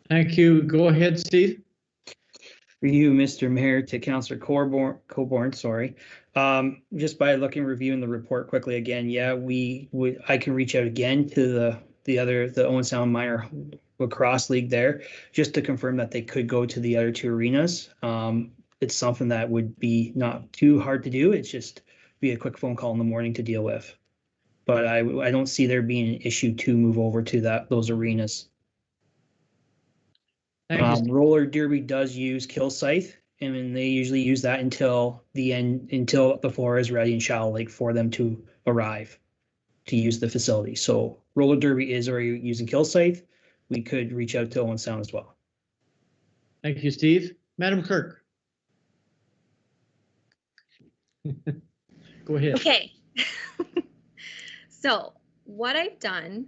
B: Thank you. Go ahead, Steve.
M: For you, Mr. Mayor, to Councillor Coburn, sorry. Just by reviewing the report quickly again, yeah, I can reach out again to the Owen Sound Minor Lacrosse League there, just to confirm that they could go to the other two arenas. It's something that would be not too hard to do. It's just be a quick phone call in the morning to deal with. But I don't see there being an issue to move over to those arenas. Roller derby does use Kilsyth, and they usually use that until the end, until the floor is ready in Shallow Lake for them to arrive to use the facility. So roller derby is already using Kilsyth. We could reach out to Owen Sound as well.
B: Thank you, Steve. Madam Clerk. Go ahead.
A: Okay. So what I've done,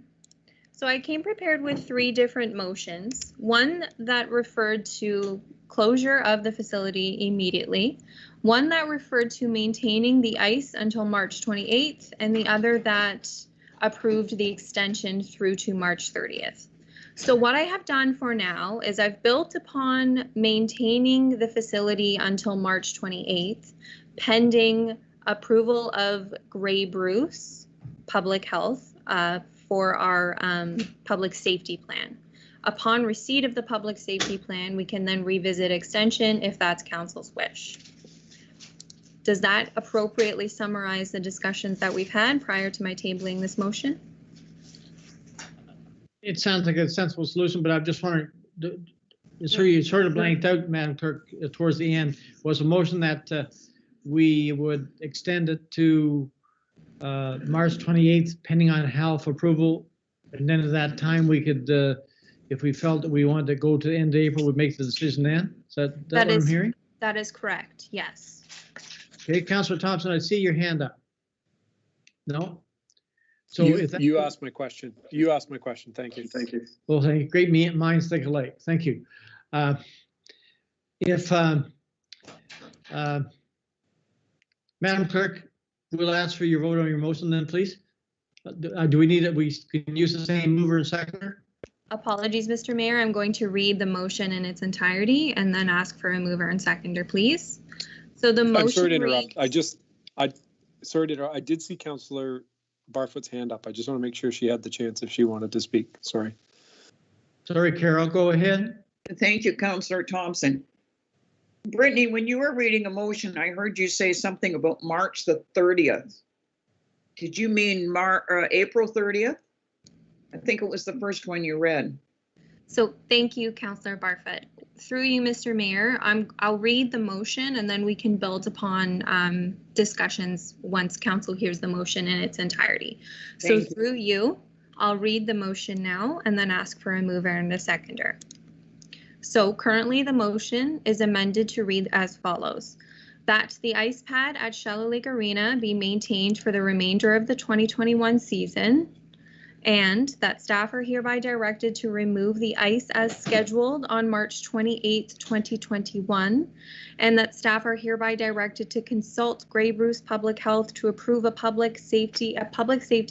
A: so I came prepared with 3 different motions. One that referred to closure of the facility immediately, one that referred to maintaining the ice until March 28th, and the other that approved the extension through to March 30th. So what I have done for now is I've built upon maintaining the facility until March 28th, pending approval of Grey Bruce Public Health for our public safety plan. Upon receipt of the public safety plan, we can then revisit extension if that's council's wish. Does that appropriately summarize the discussions that we've had prior to my tabling this motion?
B: It sounds like a sensible solution, but I'm just wondering, so you sort of blanked out, Madam Clerk, towards the end. Was a motion that we would extend it to March 28th, pending on health approval, and then at that time we could, if we felt that we wanted to go to the end of April, we'd make the decision then? Is that what I'm hearing?
A: That is correct, yes.
B: Okay, Councillor Thompson, I see your hand up. No? So
L: you asked my question. You asked my question. Thank you. Thank you.
B: Well, thank you. Great minds think alike. Thank you. Madam Clerk, we'll ask for your vote on your motion then, please. Do we need it? We can use the same mover and seconder?
A: Apologies, Mr. Mayor. I'm going to read the motion in its entirety and then ask for a mover and seconder, please. So the motion.
L: I'm sorry to interrupt. Sorry to interrupt. I did see Councillor Barfoot's hand up. I just want to make sure she had the chance if she wanted to speak. Sorry.
B: Sorry, Carol, go ahead.
D: Thank you, Councillor Thompson. Brittany, when you were reading a motion, I heard you say something about March the 30th. Did you mean April 30th? I think it was the first one you read.
A: So thank you, Councillor Barfoot. Through you, Mr. Mayor, I'll read the motion and then we can build upon discussions once council hears the motion in its entirety. So through you, I'll read the motion now and then ask for a mover and a seconder. So currently the motion is amended to read as follows. That the ice pad at Shallow Lake Arena be maintained for the remainder of the 2021 season, And that staff are hereby directed to remove the ice as scheduled on March 28th, 2021. And that staff are hereby directed to consult Grey Bruce Public Health to approve a public safety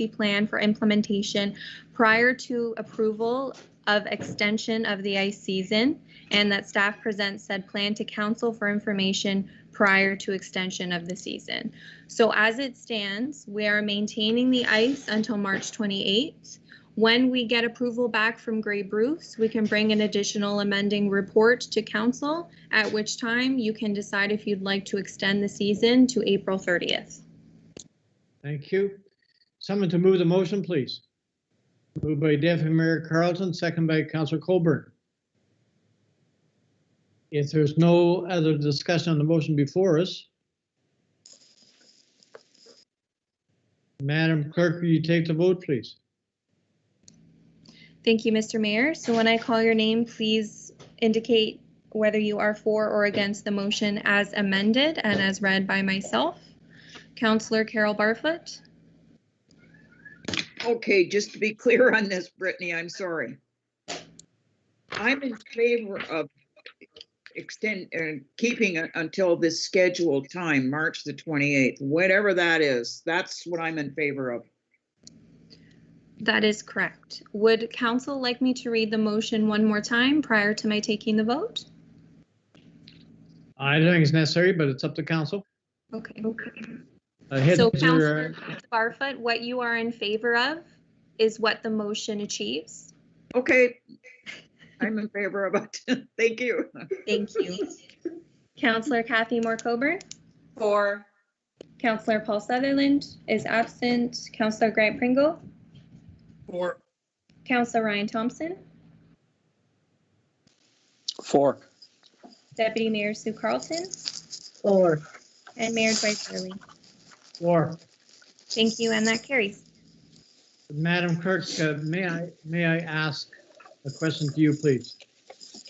A: plan for implementation prior to approval of extension of the ice season. And that staff presents said plan to council for information prior to extension of the season. So as it stands, we are maintaining the ice until March 28th. When we get approval back from Grey Bruce, we can bring an additional amending report to council, at which time you can decide if you'd like to extend the season to April 30th.
B: Thank you. Someone to move the motion, please. Moved by Deputy Mayor Carlton, second by Councillor Colburn. If there's no other discussion on the motion before us, Madam Clerk, will you take the vote, please?
A: Thank you, Mr. Mayor. So when I call your name, please indicate whether you are for or against the motion as amended and as read by myself. Councillor Carol Barfoot.
D: Okay, just to be clear on this, Brittany, I'm sorry. I'm in favor of keeping it until this scheduled time, March the 28th, whatever that is. That's what I'm in favor of.
A: That is correct. Would council like me to read the motion one more time prior to my taking the vote?
B: I don't think it's necessary, but it's up to council.
A: Okay.
B: So
A: So Councillor Barfoot, what you are in favor of is what the motion achieves.
D: Okay, I'm in favor of it. Thank you.
A: Thank you. Councillor Kathy Moore-Coburn.
F: For.
A: Councillor Paul Sutherland is absent. Councillor Grant Pringle.
E: For.
A: Councillor Ryan Thompson.
L: For.
A: Deputy Mayor Sue Carlton.
G: For.
A: And Mayor Dwight Burley.
B: For.
A: Thank you, and that carries.
B: Madam Clerk, may I ask a question to you, please?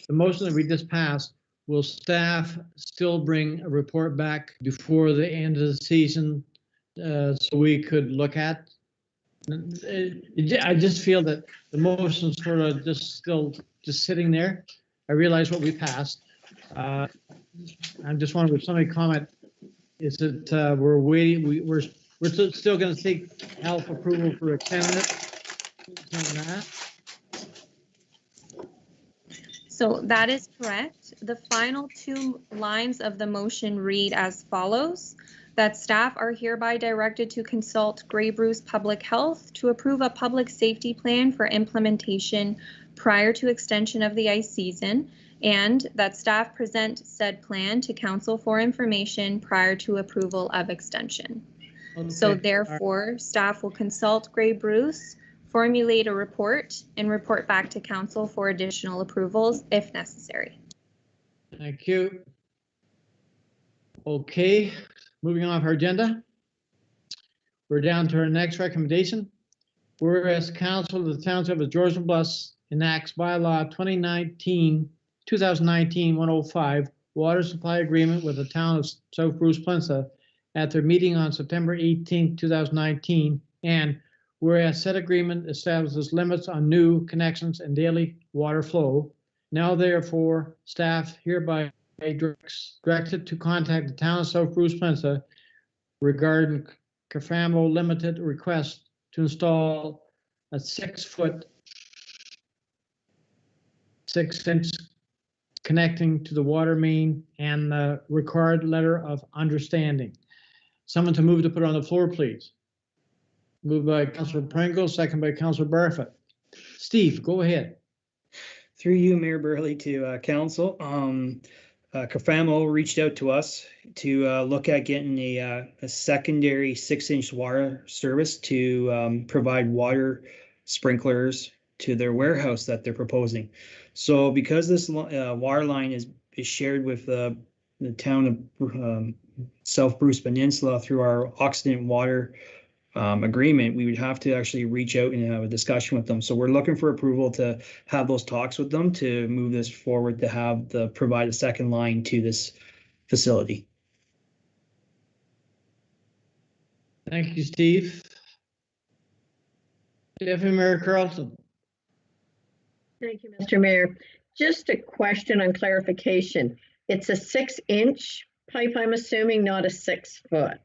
B: The motion that we just passed, will staff still bring a report back before the end of the season so we could look at? I just feel that the motion's sort of just sitting there. I realize what we passed. I'm just wondering if somebody comment, is it we're waiting, we're still going to seek health approval for extending it?
A: So that is correct. The final two lines of the motion read as follows: that staff are hereby directed to consult Grey Bruce Public Health to approve a public safety plan for implementation prior to extension of the ice season, and that staff present said plan to council for information prior to approval of extension.
B: Okay.
A: So therefore, staff will consult Grey Bruce, formulate a report, and report back to council for additional approvals if necessary.
B: Thank you. Okay, moving on our agenda. We're down to our next recommendation. Whereas Council of the Township of Georgian Bluffs enacts bylaw 2019-105 water supply agreement with the town of South Bruce Plinsa at their meeting on September 18, 2019, and whereas said agreement establishes limits on new connections and daily water flow, now therefore staff hereby directed to contact the town of South Bruce Plinsa regarding CAFAMO limited request to install a 6-foot 6-inch connecting to the water main and the required letter of understanding. Someone to move to put on the floor, please. Moved by Councillor Pringle, second by Councillor Barfoot. Steve, go ahead.
M: Through you, Mayor Burley, to council. CAFAMO reached out to us to look at getting a secondary 6-inch water service to provide water sprinklers to their warehouse that they're proposing. So because this water line is shared with the town of South Bruce Peninsula through our Occident water agreement, we would have to actually reach out and have a discussion with them. So we're looking for approval to have those talks with them to move this forward, to have provide a second line to this facility.
B: Thank you, Steve. Deputy Mayor Carlton.
G: Thank you, Mr. Mayor. Just a question on clarification. It's a 6-inch pipe, I'm assuming, not a 6-foot,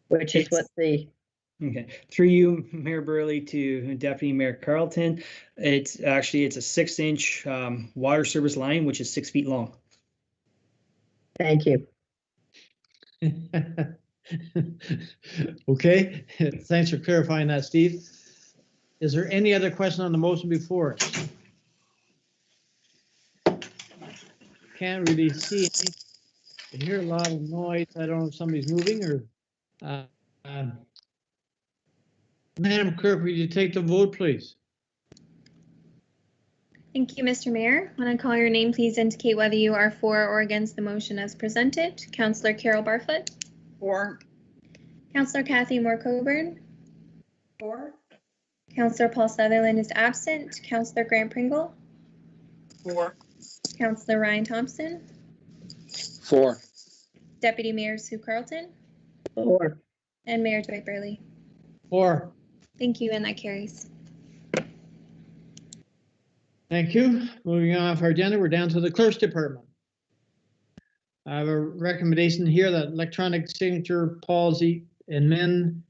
G: which is what the,
M: Okay, through you, Mayor Burley, to Deputy Mayor Carlton. It's a 6-inch water service line, which is 6 feet long.
G: thank you.
B: Okay, thanks for clarifying that, Steve. Is there any other question on the motion before us? Can't really see any. I hear a lot of noise. I don't know if somebody's moving or. Madam Clerk, will you take the vote, please?
A: Thank you, Mr. Mayor. When I call your name, please indicate whether you are for or against the motion as presented. Councillor Carol Barfoot.
D: For.
A: Councillor Kathy Moore-Coburn.
F: For.
A: Councillor Paul Sutherland is absent. Councillor Grant Pringle.
D: For.
A: Councillor Ryan Thompson.
L: For.
A: Deputy Mayor Sue Carlton.
G: Or,
A: And Mayor Dwight Burley.
B: Or,
A: Thank you, and that carries.
B: thank you. Moving off our agenda, we're down to the Clerk's Department. I have a recommendation here that electronic signature policy amend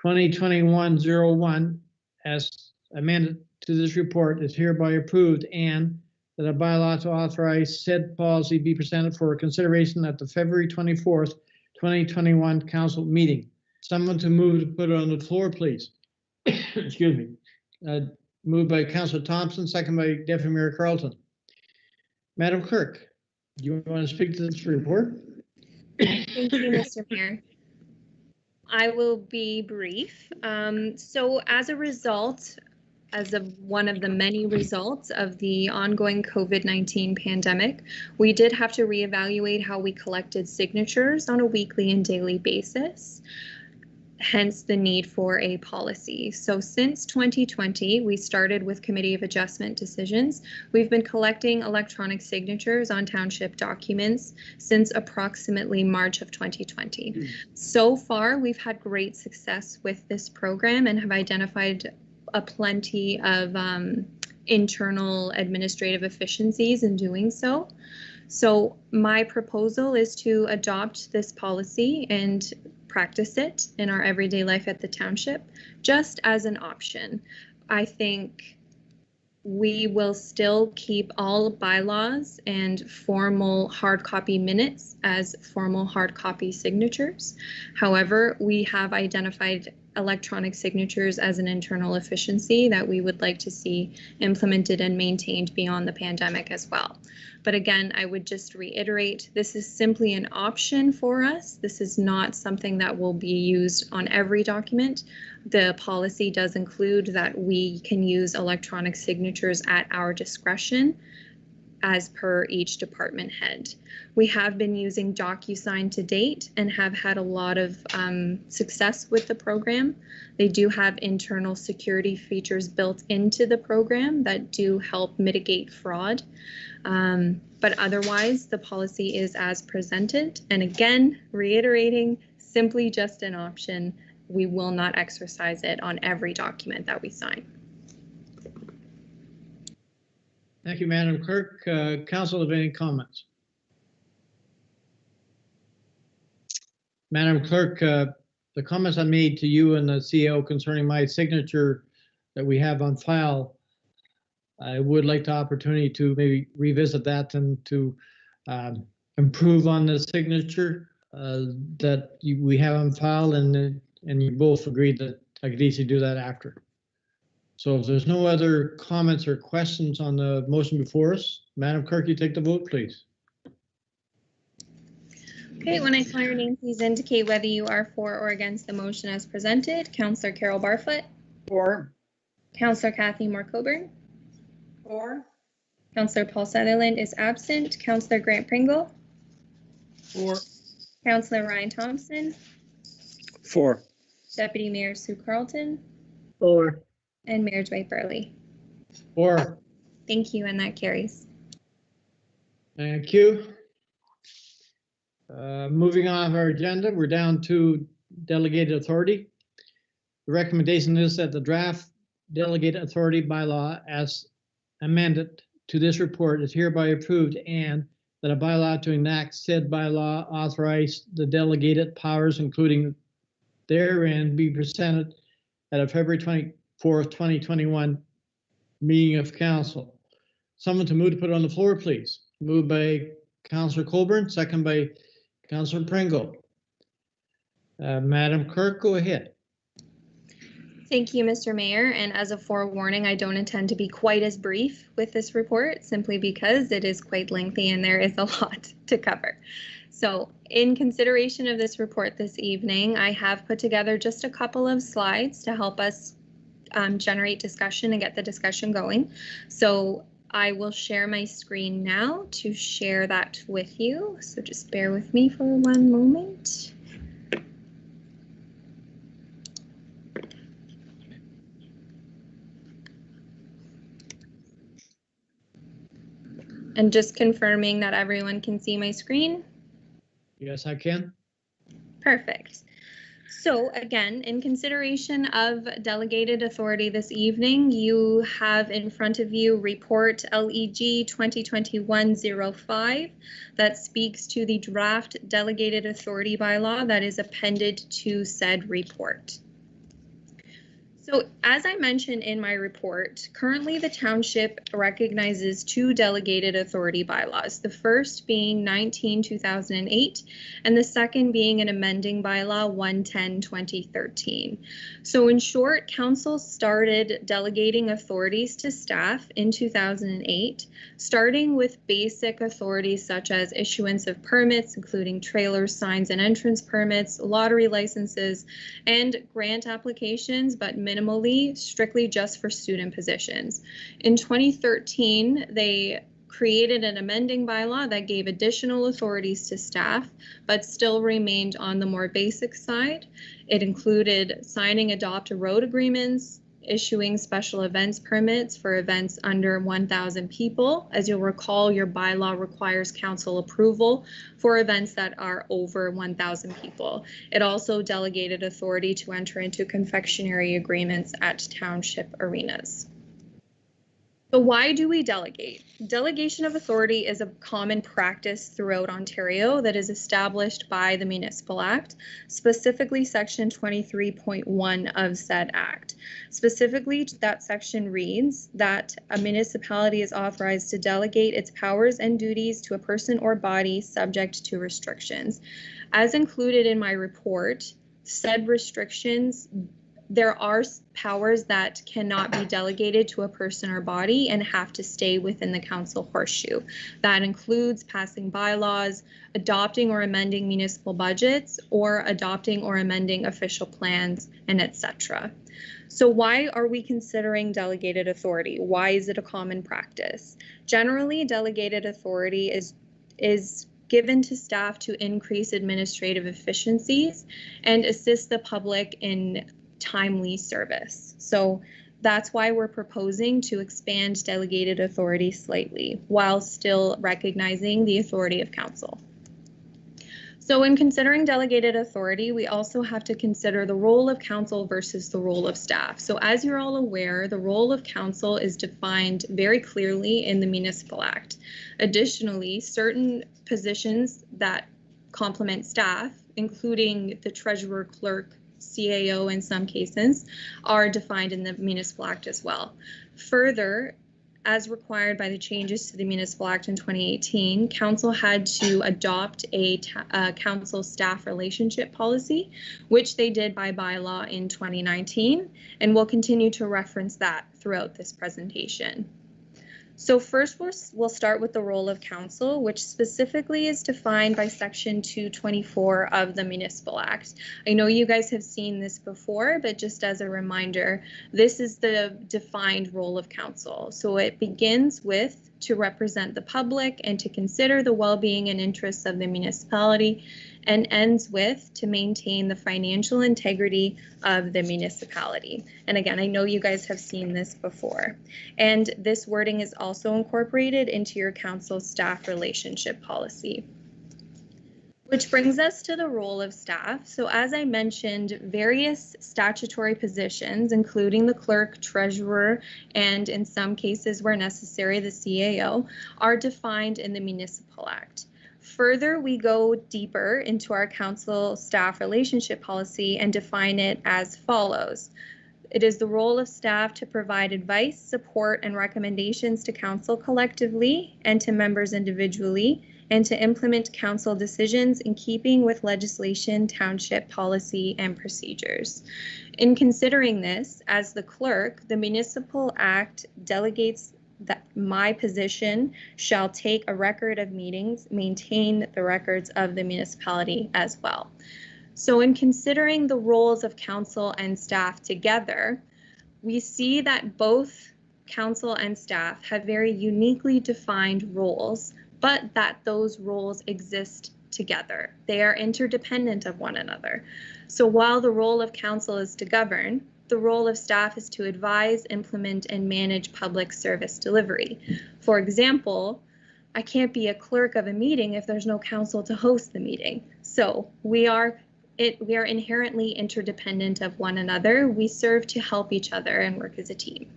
B: 2021-01 as amended to this report is hereby approved, and that a bylaw to authorize said policy be presented for consideration at the February 24th, 2021 council meeting. Someone to move to put it on the floor, please. Excuse me. Moved by Councillor Thompson, second by Deputy Mayor Carlton. Madam Clerk, do you want to speak to this report?
A: Thank you, Mr. Mayor. I will be brief. So as a result, as of one of the many results of the ongoing COVID-19 pandemic, we did have to reevaluate how we collected signatures on a weekly and daily basis, hence the need for a policy. So since 2020, we started with Committee of Adjustment decisions. We've been collecting electronic signatures on township documents since approximately March of 2020. So far, we've had great success with this program and have identified a plenty of internal administrative efficiencies in doing so. So my proposal is to adopt this policy and practice it in our everyday life at the township, just as an option. I think we will still keep all bylaws and formal hard copy minutes as formal hard copy signatures. However, we have identified electronic signatures as an internal efficiency that we would like to see implemented and maintained beyond the pandemic as well. But again, I would just reiterate, this is simply an option for us. This is not something that will be used on every document. The policy does include that we can use electronic signatures at our discretion as per each department head. We have been using DocuSign to date and have had a lot of success with the program. They do have internal security features built into the program that do help mitigate fraud. But otherwise, the policy is as presented. And again, reiterating, simply just an option. We will not exercise it on every document that we sign.
B: Thank you, Madam Clerk. Council, have any comments? Madam Clerk, the comments I made to you and the CEO concerning my signature that we have on file, I would like the opportunity to maybe revisit that and to improve on the signature that we have on file, and you both agreed that I could easily do that after. So if there's no other comments or questions on the motion before us, Madam Clerk, you take the vote, please.
A: Okay, when I call your name, please indicate whether you are for or against the motion as presented. Councillor Carol Barfoot.
D: For.
A: Councillor Kathy Moore-Coburn.
F: For.
A: Councillor Paul Sutherland is absent. Councillor Grant Pringle.
L: For.
A: Councillor Ryan Thompson.
L: For.
A: Deputy Mayor Sue Carlton.
G: or,
A: And Mayor Dwight Burley.
B: Or,
A: Thank you, and that carries.
B: thank you. Moving on our agenda, we're down to delegated authority. The recommendation is that the draft delegated authority bylaw as amended to this report is hereby approved, and that a bylaw to enact said bylaw authorize the delegated powers, including therein, be presented at a February 24th, 2021 meeting of council. Someone to move to put it on the floor, please. Moved by Councillor Colburn, second by Councillor Pringle. Madam Clerk, go ahead.
A: Thank you, Mr. Mayor. And as a forewarning, I don't intend to be quite as brief with this report, simply because it is quite lengthy and there is a lot to cover. So in consideration of this report this evening, I have put together just a couple of slides to help us generate discussion and get the discussion going. So I will share my screen now to share that with you. So just bear with me for one moment. And just confirming that everyone can see my screen.
B: Yes, I can.
A: Perfect. So again, in consideration of delegated authority this evening, you have in front of you report LEG 2021-05 that speaks to the draft delegated authority bylaw that is appended to said report. So as I mentioned in my report, currently the township recognizes two delegated authority bylaws, the first being 19-2008 and the second being an amending bylaw 110-2013. So in short, council started delegating authorities to staff in 2008, starting with basic authorities such as issuance of permits, including trailers, signs and entrance permits, lottery licenses, and grant applications, but minimally strictly just for student positions. In 2013, they created an amending bylaw that gave additional authorities to staff, but still remained on the more basic side. It included signing adopt a road agreements, issuing special events permits for events under 1,000 people. As you'll recall, your bylaw requires council approval for events that are over 1,000 people. It also delegated authority to enter into confectionery agreements at township arenas. So why do we delegate? Delegation of authority is a common practice throughout Ontario that is established by the Municipal Act, specifically Section 23.1 of said Act. Specifically, that section reads that a municipality is authorized to delegate its powers and duties to a person or body subject to restrictions. As included in my report, said restrictions, there are powers that cannot be delegated to a person or body and have to stay within the council horseshoe. That includes passing bylaws, adopting or amending municipal budgets, or adopting or amending official plans, and etc. So why are we considering delegated authority? Why is it a common practice? Generally, delegated authority is given to staff to increase administrative efficiencies and assist the public in timely service. So that's why we're proposing to expand delegated authority slightly while still recognizing the authority of council. So in considering delegated authority, we also have to consider the role of council versus the role of staff. So as you're all aware, the role of council is defined very clearly in the Municipal Act. Additionally, certain positions that complement staff, including the treasurer, clerk, CAO in some cases, are defined in the Municipal Act as well. Further, as required by the changes to the Municipal Act in 2018, Council had to adopt a council staff relationship policy, which they did by bylaw in 2019, and we'll continue to reference that throughout this presentation. So first, we'll start with the role of council, which specifically is defined by Section 224 of the Municipal Act. I know you guys have seen this before, but just as a reminder, this is the defined role of council. So it begins with to represent the public and to consider the well-being and interests of the municipality, and ends with to maintain the financial integrity of the municipality. And again, I know you guys have seen this before. And this wording is also incorporated into your council staff relationship policy. Which brings us to the role of staff. So as I mentioned, various statutory positions, including the clerk, treasurer, and in some cases where necessary, the CAO, are defined in the Municipal Act. Further, we go deeper into our council staff relationship policy and define it as follows. It is the role of staff to provide advice, support, and recommendations to council collectively and to members individually, and to implement council decisions in keeping with legislation, township policy, and procedures. In considering this, as the clerk, the Municipal Act delegates that my position shall take a record of meetings, maintain the records of the municipality as well. So in considering the roles of council and staff together, we see that both council and staff have very uniquely defined roles, but that those roles exist together. They are interdependent of one another. So while the role of council is to govern, the role of staff is to advise, implement, and manage public service delivery. For example, I can't be a clerk of a meeting if there's no council to host the meeting. So we are inherently interdependent of one another. We serve to help each other and work as a team.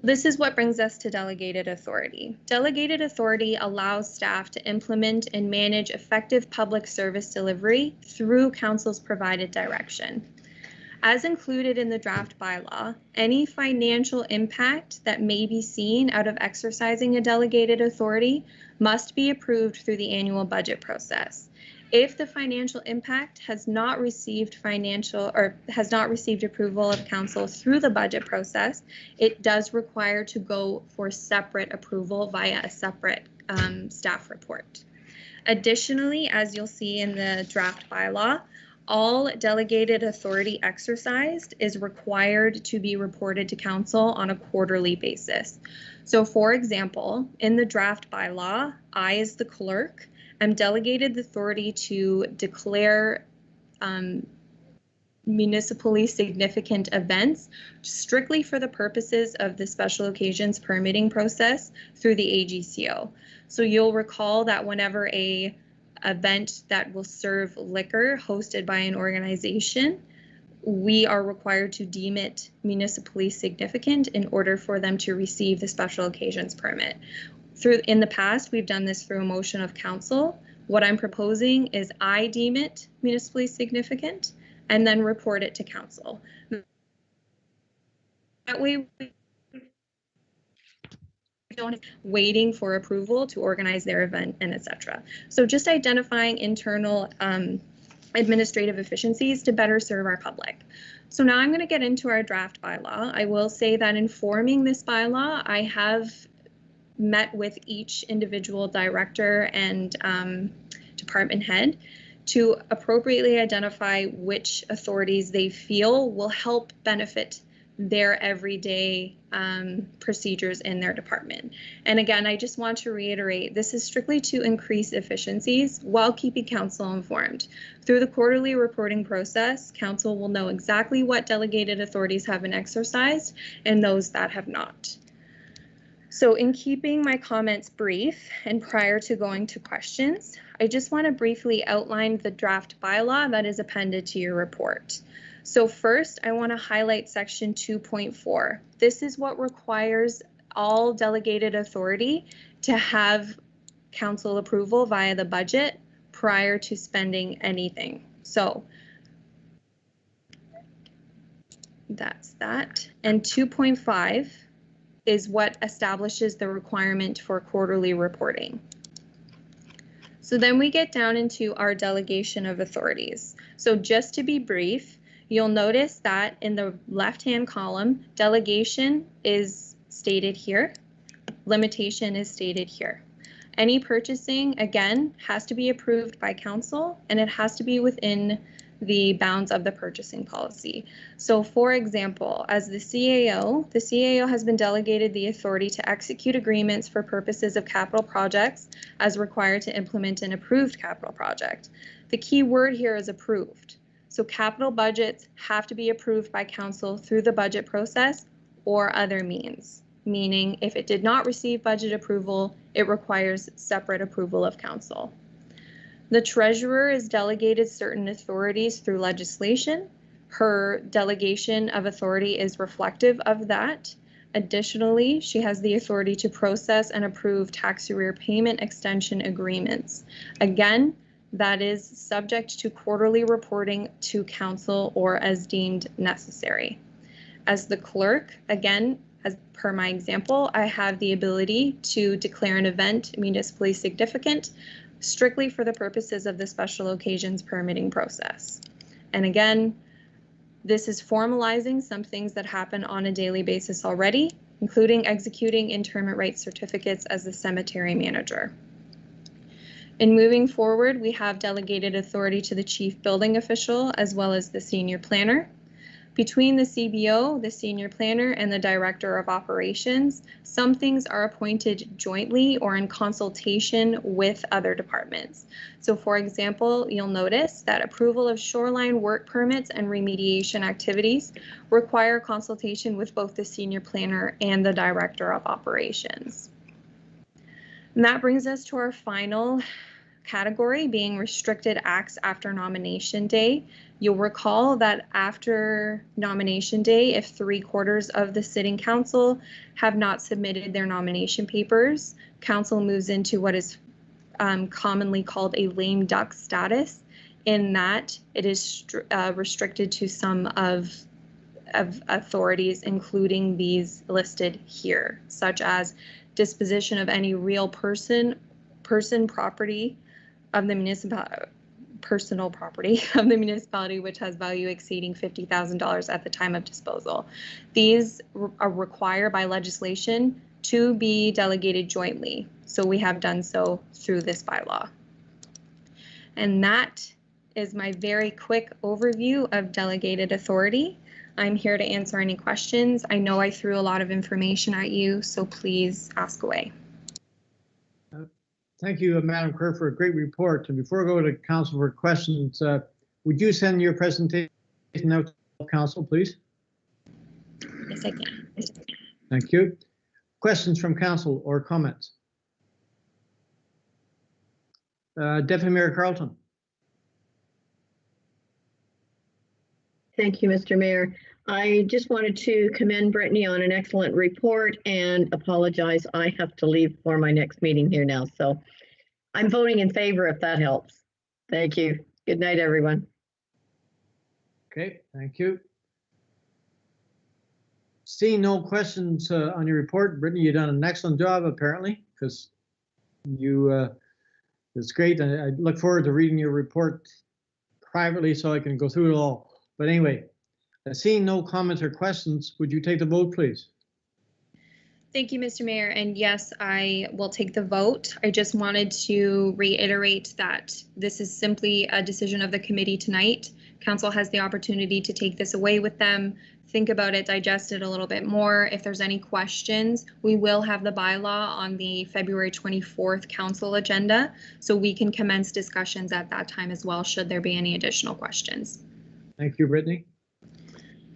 A: This is what brings us to delegated authority. Delegated authority allows staff to implement and manage effective public service delivery through council's provided direction. As included in the draft bylaw, any financial impact that may be seen out of exercising a delegated authority must be approved through the annual budget process. If the financial impact has not received approval of council through the budget process, it does require to go for separate approval via a separate staff report. Additionally, as you'll see in the draft bylaw, all delegated authority exercised is required to be reported to council on a quarterly basis. So for example, in the draft bylaw, I, as the clerk, am delegated the authority to declare municipally significant events strictly for the purposes of the special occasions permitting process through the AGCO. So you'll recall that whenever a event that will serve liquor hosted by an organization, we are required to deem it municipally significant in order for them to receive the special occasions permit. In the past, we've done this through a motion of council. What I'm proposing is I deem it municipally significant and then report it to council. That way, we don't waiting for approval to organize their event and etc. So just identifying internal administrative efficiencies to better serve our public. So now I'm going to get into our draft bylaw. I will say that in forming this bylaw, I have met with each individual director and department head to appropriately identify which authorities they feel will help benefit their everyday procedures in their department. And again, I just want to reiterate, this is strictly to increase efficiencies while keeping council informed. Through the quarterly reporting process, council will know exactly what delegated authorities have been exercised and those that have not. So in keeping my comments brief and prior to going to questions, I just want to briefly outline the draft bylaw that is appended to your report. So first, I want to highlight section 2.4. This is what requires all delegated authority to have council approval via the budget prior to spending anything. So that's that. And 2.5 is what establishes the requirement for quarterly reporting. So then we get down into our delegation of authorities. So just to be brief, you'll notice that in the left-hand column, delegation is stated here, limitation is stated here. Any purchasing, again, has to be approved by council and it has to be within the bounds of the purchasing policy. So for example, as the CAO has been delegated the authority to execute agreements for purposes of capital projects as required to implement an approved capital project. The key word here is approved. So capital budgets have to be approved by council through the budget process or other means, meaning if it did not receive budget approval, it requires separate approval of council. The treasurer is delegated certain authorities through legislation. Her delegation of authority is reflective of that. Additionally, she has the authority to process and approve tax arrear payment extension agreements. Again, that is subject to quarterly reporting to council or as deemed necessary. As the clerk, again, as per my example, I have the ability to declare an event municipally significant strictly for the purposes of the special occasions permitting process. And again, this is formalizing some things that happen on a daily basis already, including executing interment rights certificates as the cemetery manager. In moving forward, we have delegated authority to the chief building official as well as the senior planner. Between the CBO, the senior planner, and the director of operations, some things are appointed jointly or in consultation with other departments. So for example, you'll notice that approval of shoreline work permits and remediation activities require consultation with both the senior planner and the director of operations. And that brings us to our final category, being restricted acts after nomination day. You'll recall that after nomination day, if 3/4 of the sitting council have not submitted their nomination papers, council moves into what is commonly called a lame duck status, in that it is restricted to some of authorities, including these listed here, such as disposition of any real person, property of the personal property of the municipality which has value exceeding $50,000 at the time of disposal. These are required by legislation to be delegated jointly. So we have done so through this bylaw. And that is my very quick overview of delegated authority. I'm here to answer any questions. I know I threw a lot of information at you, so please ask away.
B: Thank you, Madam Clerk, for a great report. And before I go to council for questions, would you send your presentation out to council, please?
A: Yes, I can.
B: Thank you. Questions from council or comments? Deputy Mayor Carleton.
G: Thank you, Mr. Mayor. I just wanted to commend Brittany on an excellent report and apologize. I have to leave for my next meeting here now. So I'm voting in favor if that helps. Thank you. Good night, everyone.
B: Okay, thank you. Seeing no questions on your report, Brittany, you've done an excellent job apparently, because you, it's great. And I look forward to reading your report privately so I can go through it all. But anyway, seeing no comments or questions, would you take the vote, please?
A: Thank you, Mr. Mayor. And yes, I will take the vote. I just wanted to reiterate that this is simply a decision of the committee tonight. Council has the opportunity to take this away with them, think about it, digest it a little bit more. If there's any questions, we will have the bylaw on the February 24th council agenda, so we can commence discussions at that time as well, should there be any additional questions.
B: Thank you, Brittany.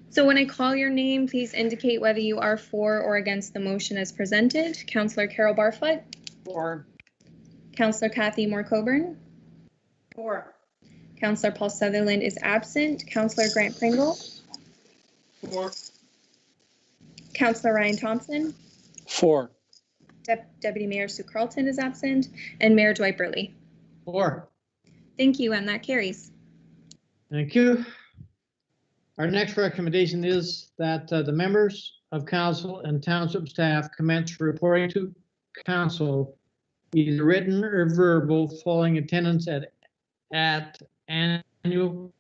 A: So when I call your name, please indicate whether you are for or against the motion as presented. Councillor Carol Barfoot.
D: For.
A: Councillor Kathy Moore-Coburn.
F: For.
A: Councillor Paul Sutherland is absent. Councillor Grant Pringle.
E: For.
A: Councillor Ryan Thompson.
L: For.
A: Deputy Mayor Sue Carleton is absent. And Mayor Dwight Burley.
B: For.
A: Thank you, and that carries.
B: Thank you. Our next recommendation is that the members of council and township staff commence reporting to council, either written or verbal, following attendance at annual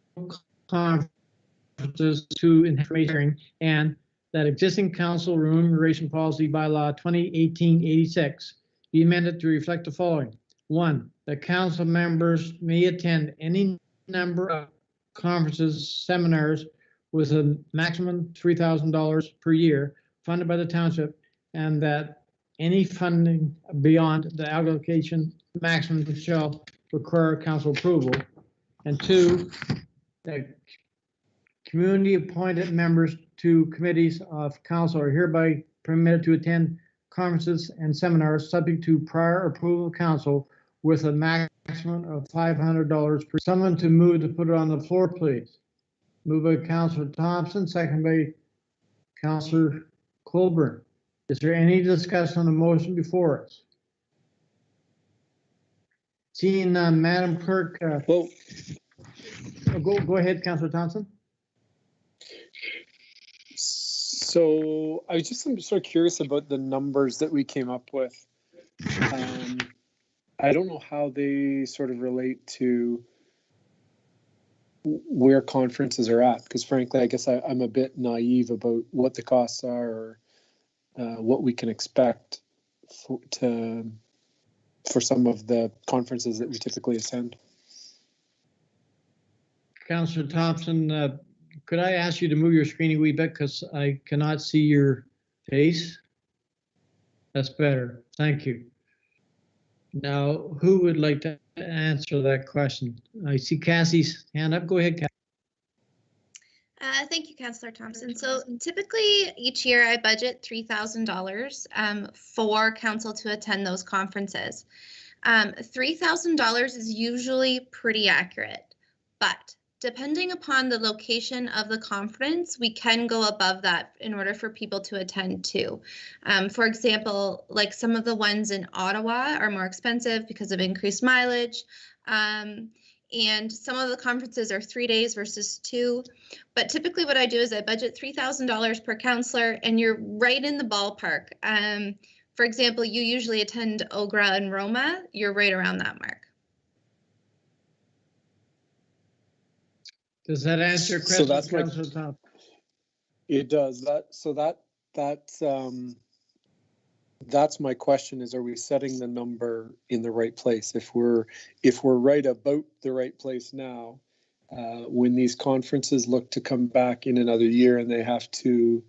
B: conferences to information, and that existing council remuneration policy bylaw 2018-86 be amended to reflect the following. 1, that council members may attend any number of conferences, seminars with a maximum $3,000 per year funded by the township, and that any funding beyond the allocation maximum shall require council approval. And 2, that community appointed members to committees of council are hereby permitted to attend conferences and seminars subject to prior approval of council with a maximum of $500 per. Someone to move to put it on the floor, please. Moved by Councillor Thompson, second by Councillor Colburn. Is there any discussion on the motion before us? Seeing Madam Clerk,
L: Well,
B: go ahead, Councillor Thompson.
L: so I'm sort of curious about the numbers that we came up with. I don't know how they sort of relate to where conferences are at, because frankly, I guess I'm a bit naive about what the costs are or what we can expect for some of the conferences that we typically attend.
B: Councillor Thompson, could I ask you to move your screen a wee bit because I cannot see your face? That's better. Thank you. Now, who would like to answer that question? I see Cassie's hand up. Go ahead, Cassie.
H: Thank you, Councillor Thompson. So typically each year I budget $3,000 for council to attend those conferences. $3,000 is usually pretty accurate, but depending upon the location of the conference, we can go above that in order for people to attend too. For example, like some of the ones in Ottawa are more expensive because of increased mileage. And some of the conferences are 3 days versus 2. But typically what I do is I budget $3,000 per counselor, and you're right in the ballpark. For example, you usually attend OGRA and Roma. You're right around that mark.
B: Does that answer your question?
L: So that's
B: Councillor Thompson?
L: It does. That's my question: is, are we setting the number in the right place? If we're right about the right place now, when these conferences look to come back in another year and they have to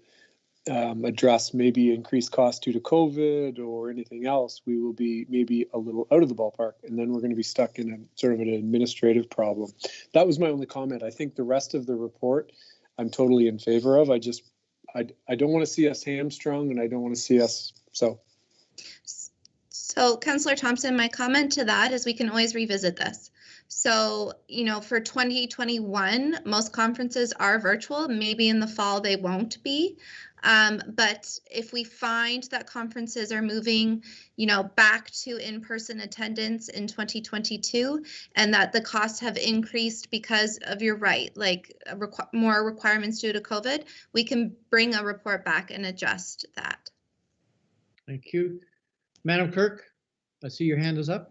L: address maybe increased costs due to COVID or anything else, we will be maybe a little out of the ballpark, and then we're going to be stuck in a sort of an administrative problem. That was my only comment. I think the rest of the report I'm totally in favor of. I don't want to see us hamstrung, and I don't want to see us so.
H: So, Councillor Thompson, my comment to that is we can always revisit this. So, you know, for 2021, most conferences are virtual. Maybe in the fall they won't be. But if we find that conferences are moving, you know, back to in-person attendance in 2022, and that the costs have increased because of, you're right, like more requirements due to COVID, we can bring a report back and adjust that.
B: Thank you. Madam Clerk, I see your hand is up.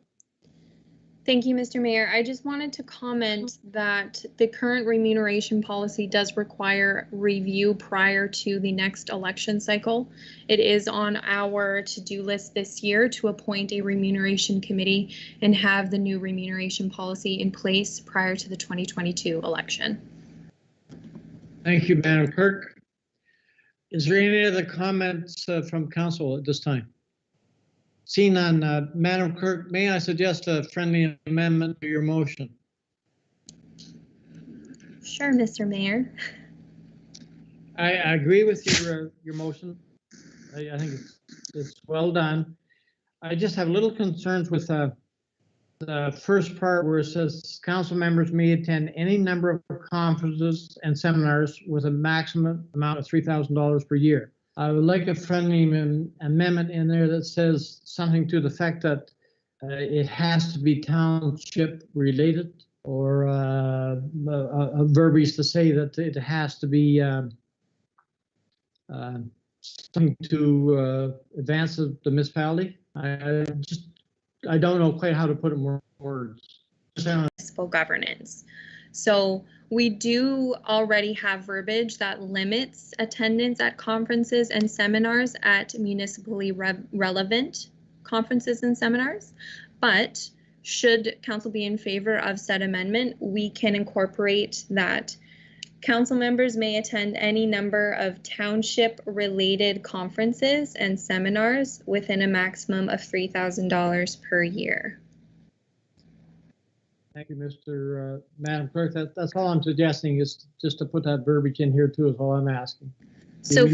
A: Thank you, Mr. Mayor. I just wanted to comment that the current remuneration policy does require review prior to the next election cycle. It is on our to-do list this year to appoint a remuneration committee and have the new remuneration policy in place prior to the 2022 election.
B: Thank you, Madam Clerk. Is there any other comments from council at this time? Seeing none, Madam Clerk, may I suggest a friendly amendment to your motion?
A: Sure, Mr. Mayor.
B: I agree with your motion. I think it's well done. I just have little concerns with the first part where it says council members may attend any number of conferences and seminars with a maximum amount of $3,000 per year. I would like a friendly amendment in there that says something to the fact that it has to be township related, or a verbiage to say that it has to be something to advance the municipality. I don't know quite how to put it in more words.
A: Municipal governance. So we do already have verbiage that limits attendance at conferences and seminars at municipally relevant conferences and seminars. But should council be in favor of said amendment, we can incorporate that council members may attend any number of township related conferences and seminars within a maximum of $3,000 per year.
B: Thank you, Madam Clerk. That's all I'm suggesting, is just to put that verbiage in here too, is all I'm asking.
A: So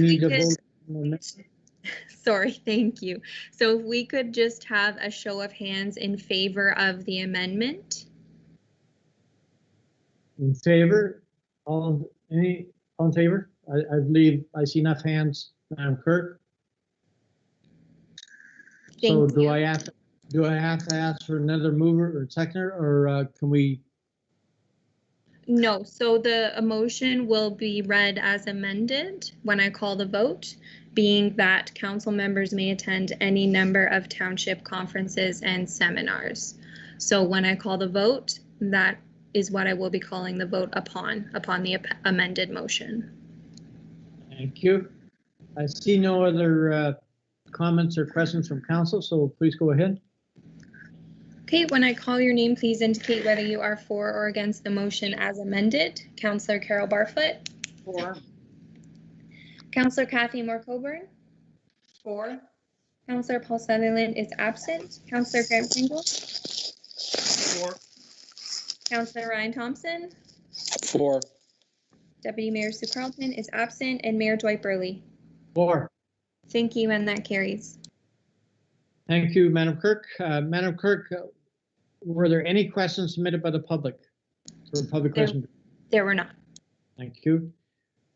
A: Sorry, thank you. So if we could just have a show of hands in favor of the amendment.
B: In favor? All in favor? I believe I see enough hands, Madam Clerk. So
A: Thank
B: do
A: you.
B: I have to ask for another mover or seconder, or can we?
A: No, so the motion will be read as amended when I call the vote, being that council members may attend any number of township conferences and seminars. So when I call the vote, that is what I will be calling the vote upon the amended motion.
B: Thank you. I see no other comments or questions from council, so please go ahead.
A: Okay, when I call your name, please indicate whether you are for or against the motion as amended. Councillor Carol Barfoot.
D: For.
A: Councillor Kathy Moore-Coburn.
F: For.
A: Councillor Paul Sutherland is absent. Councillor Grant Pringle.
E: For.
A: Councillor Ryan Thompson.
L: For.
A: Deputy Mayor Sue Carlton is absent, and Mayor Dwight Burley.
B: For.
A: Thank you, and that carries.
B: Thank you, Madam Clerk. Madam Clerk, were there any questions submitted by the public? For public question?
A: There were not.
B: Thank you.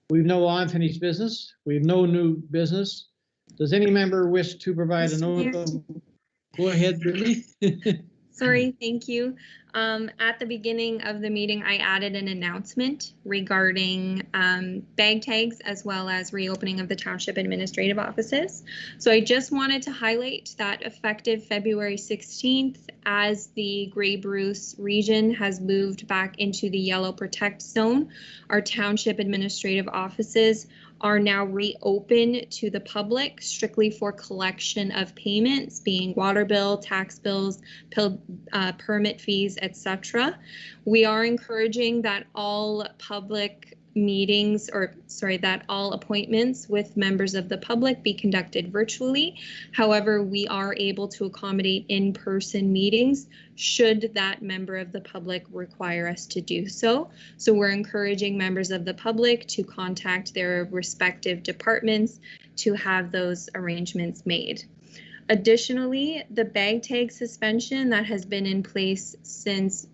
B: We've no unfinished business. We have no new business. Does any member wish to provide a note? Go ahead, Brittany.
A: Sorry, thank you. At the beginning of the meeting, I added an announcement regarding bag tags as well as reopening of the township administrative offices. So I just wanted to highlight that effective February 16th, as the Grey Bruce region has moved back into the yellow protect zone, our township administrative offices are now reopened to the public strictly for collection of payments, being water bill, tax bills, permit fees, etc. We are encouraging that all public meetings, that all appointments with members of the public be conducted virtually. However, we are able to accommodate in-person meetings should that member of the public require us to do so. So we're encouraging members of the public to contact their respective departments to have those arrangements made. Additionally, the bag tag suspension that has been in place since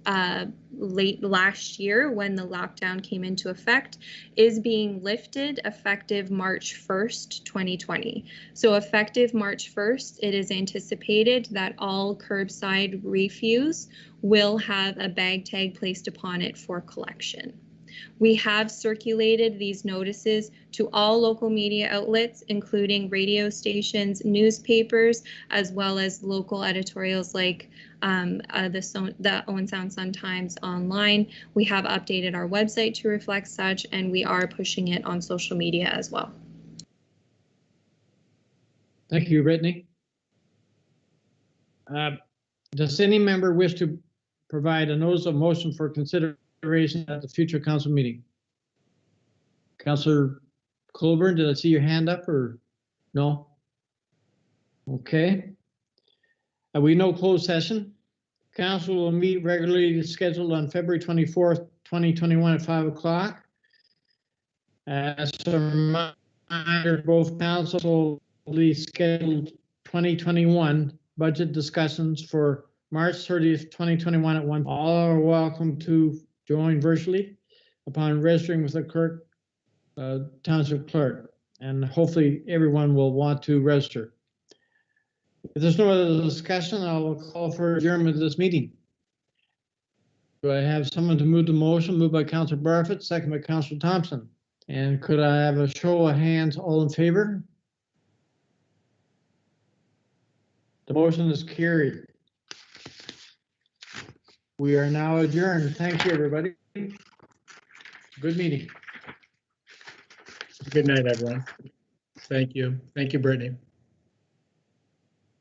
A: late last year when the lockdown came into effect is being lifted effective March 1st, 2020. So effective March 1st, it is anticipated that all curbside refuse will have a bag tag placed upon it for collection. We have circulated these notices to all local media outlets, including radio stations, newspapers, as well as local editorials like the Owen Sound Sun-Times online. We have updated our website to reflect such, and we are pushing it on social media as well.
B: Thank you, Brittany. Does any member wish to provide a notice of motion for consideration at the future council meeting? Councillor Colburn, did I see your hand up or no? Okay. We know closed session. Council will meet regularly scheduled on February 24th, 2021 at 5 o'clock. As a reminder, both council will be scheduled 2021 budget discussions for March 30th, 2021 at 1. All are welcome to join virtually upon registering with the clerk, township clerk, and hopefully everyone will want to register. If there's no other discussion, I will call for adjournment of this meeting. Do I have someone to move the motion? Moved by Councillor Barfoot, second by Councillor Thompson. And could I have a show of hands, all in favor? The motion is carried. We are now adjourned. Thank you, everybody. Good meeting.
J: Good night, everyone. Thank you. Thank you, Brittany.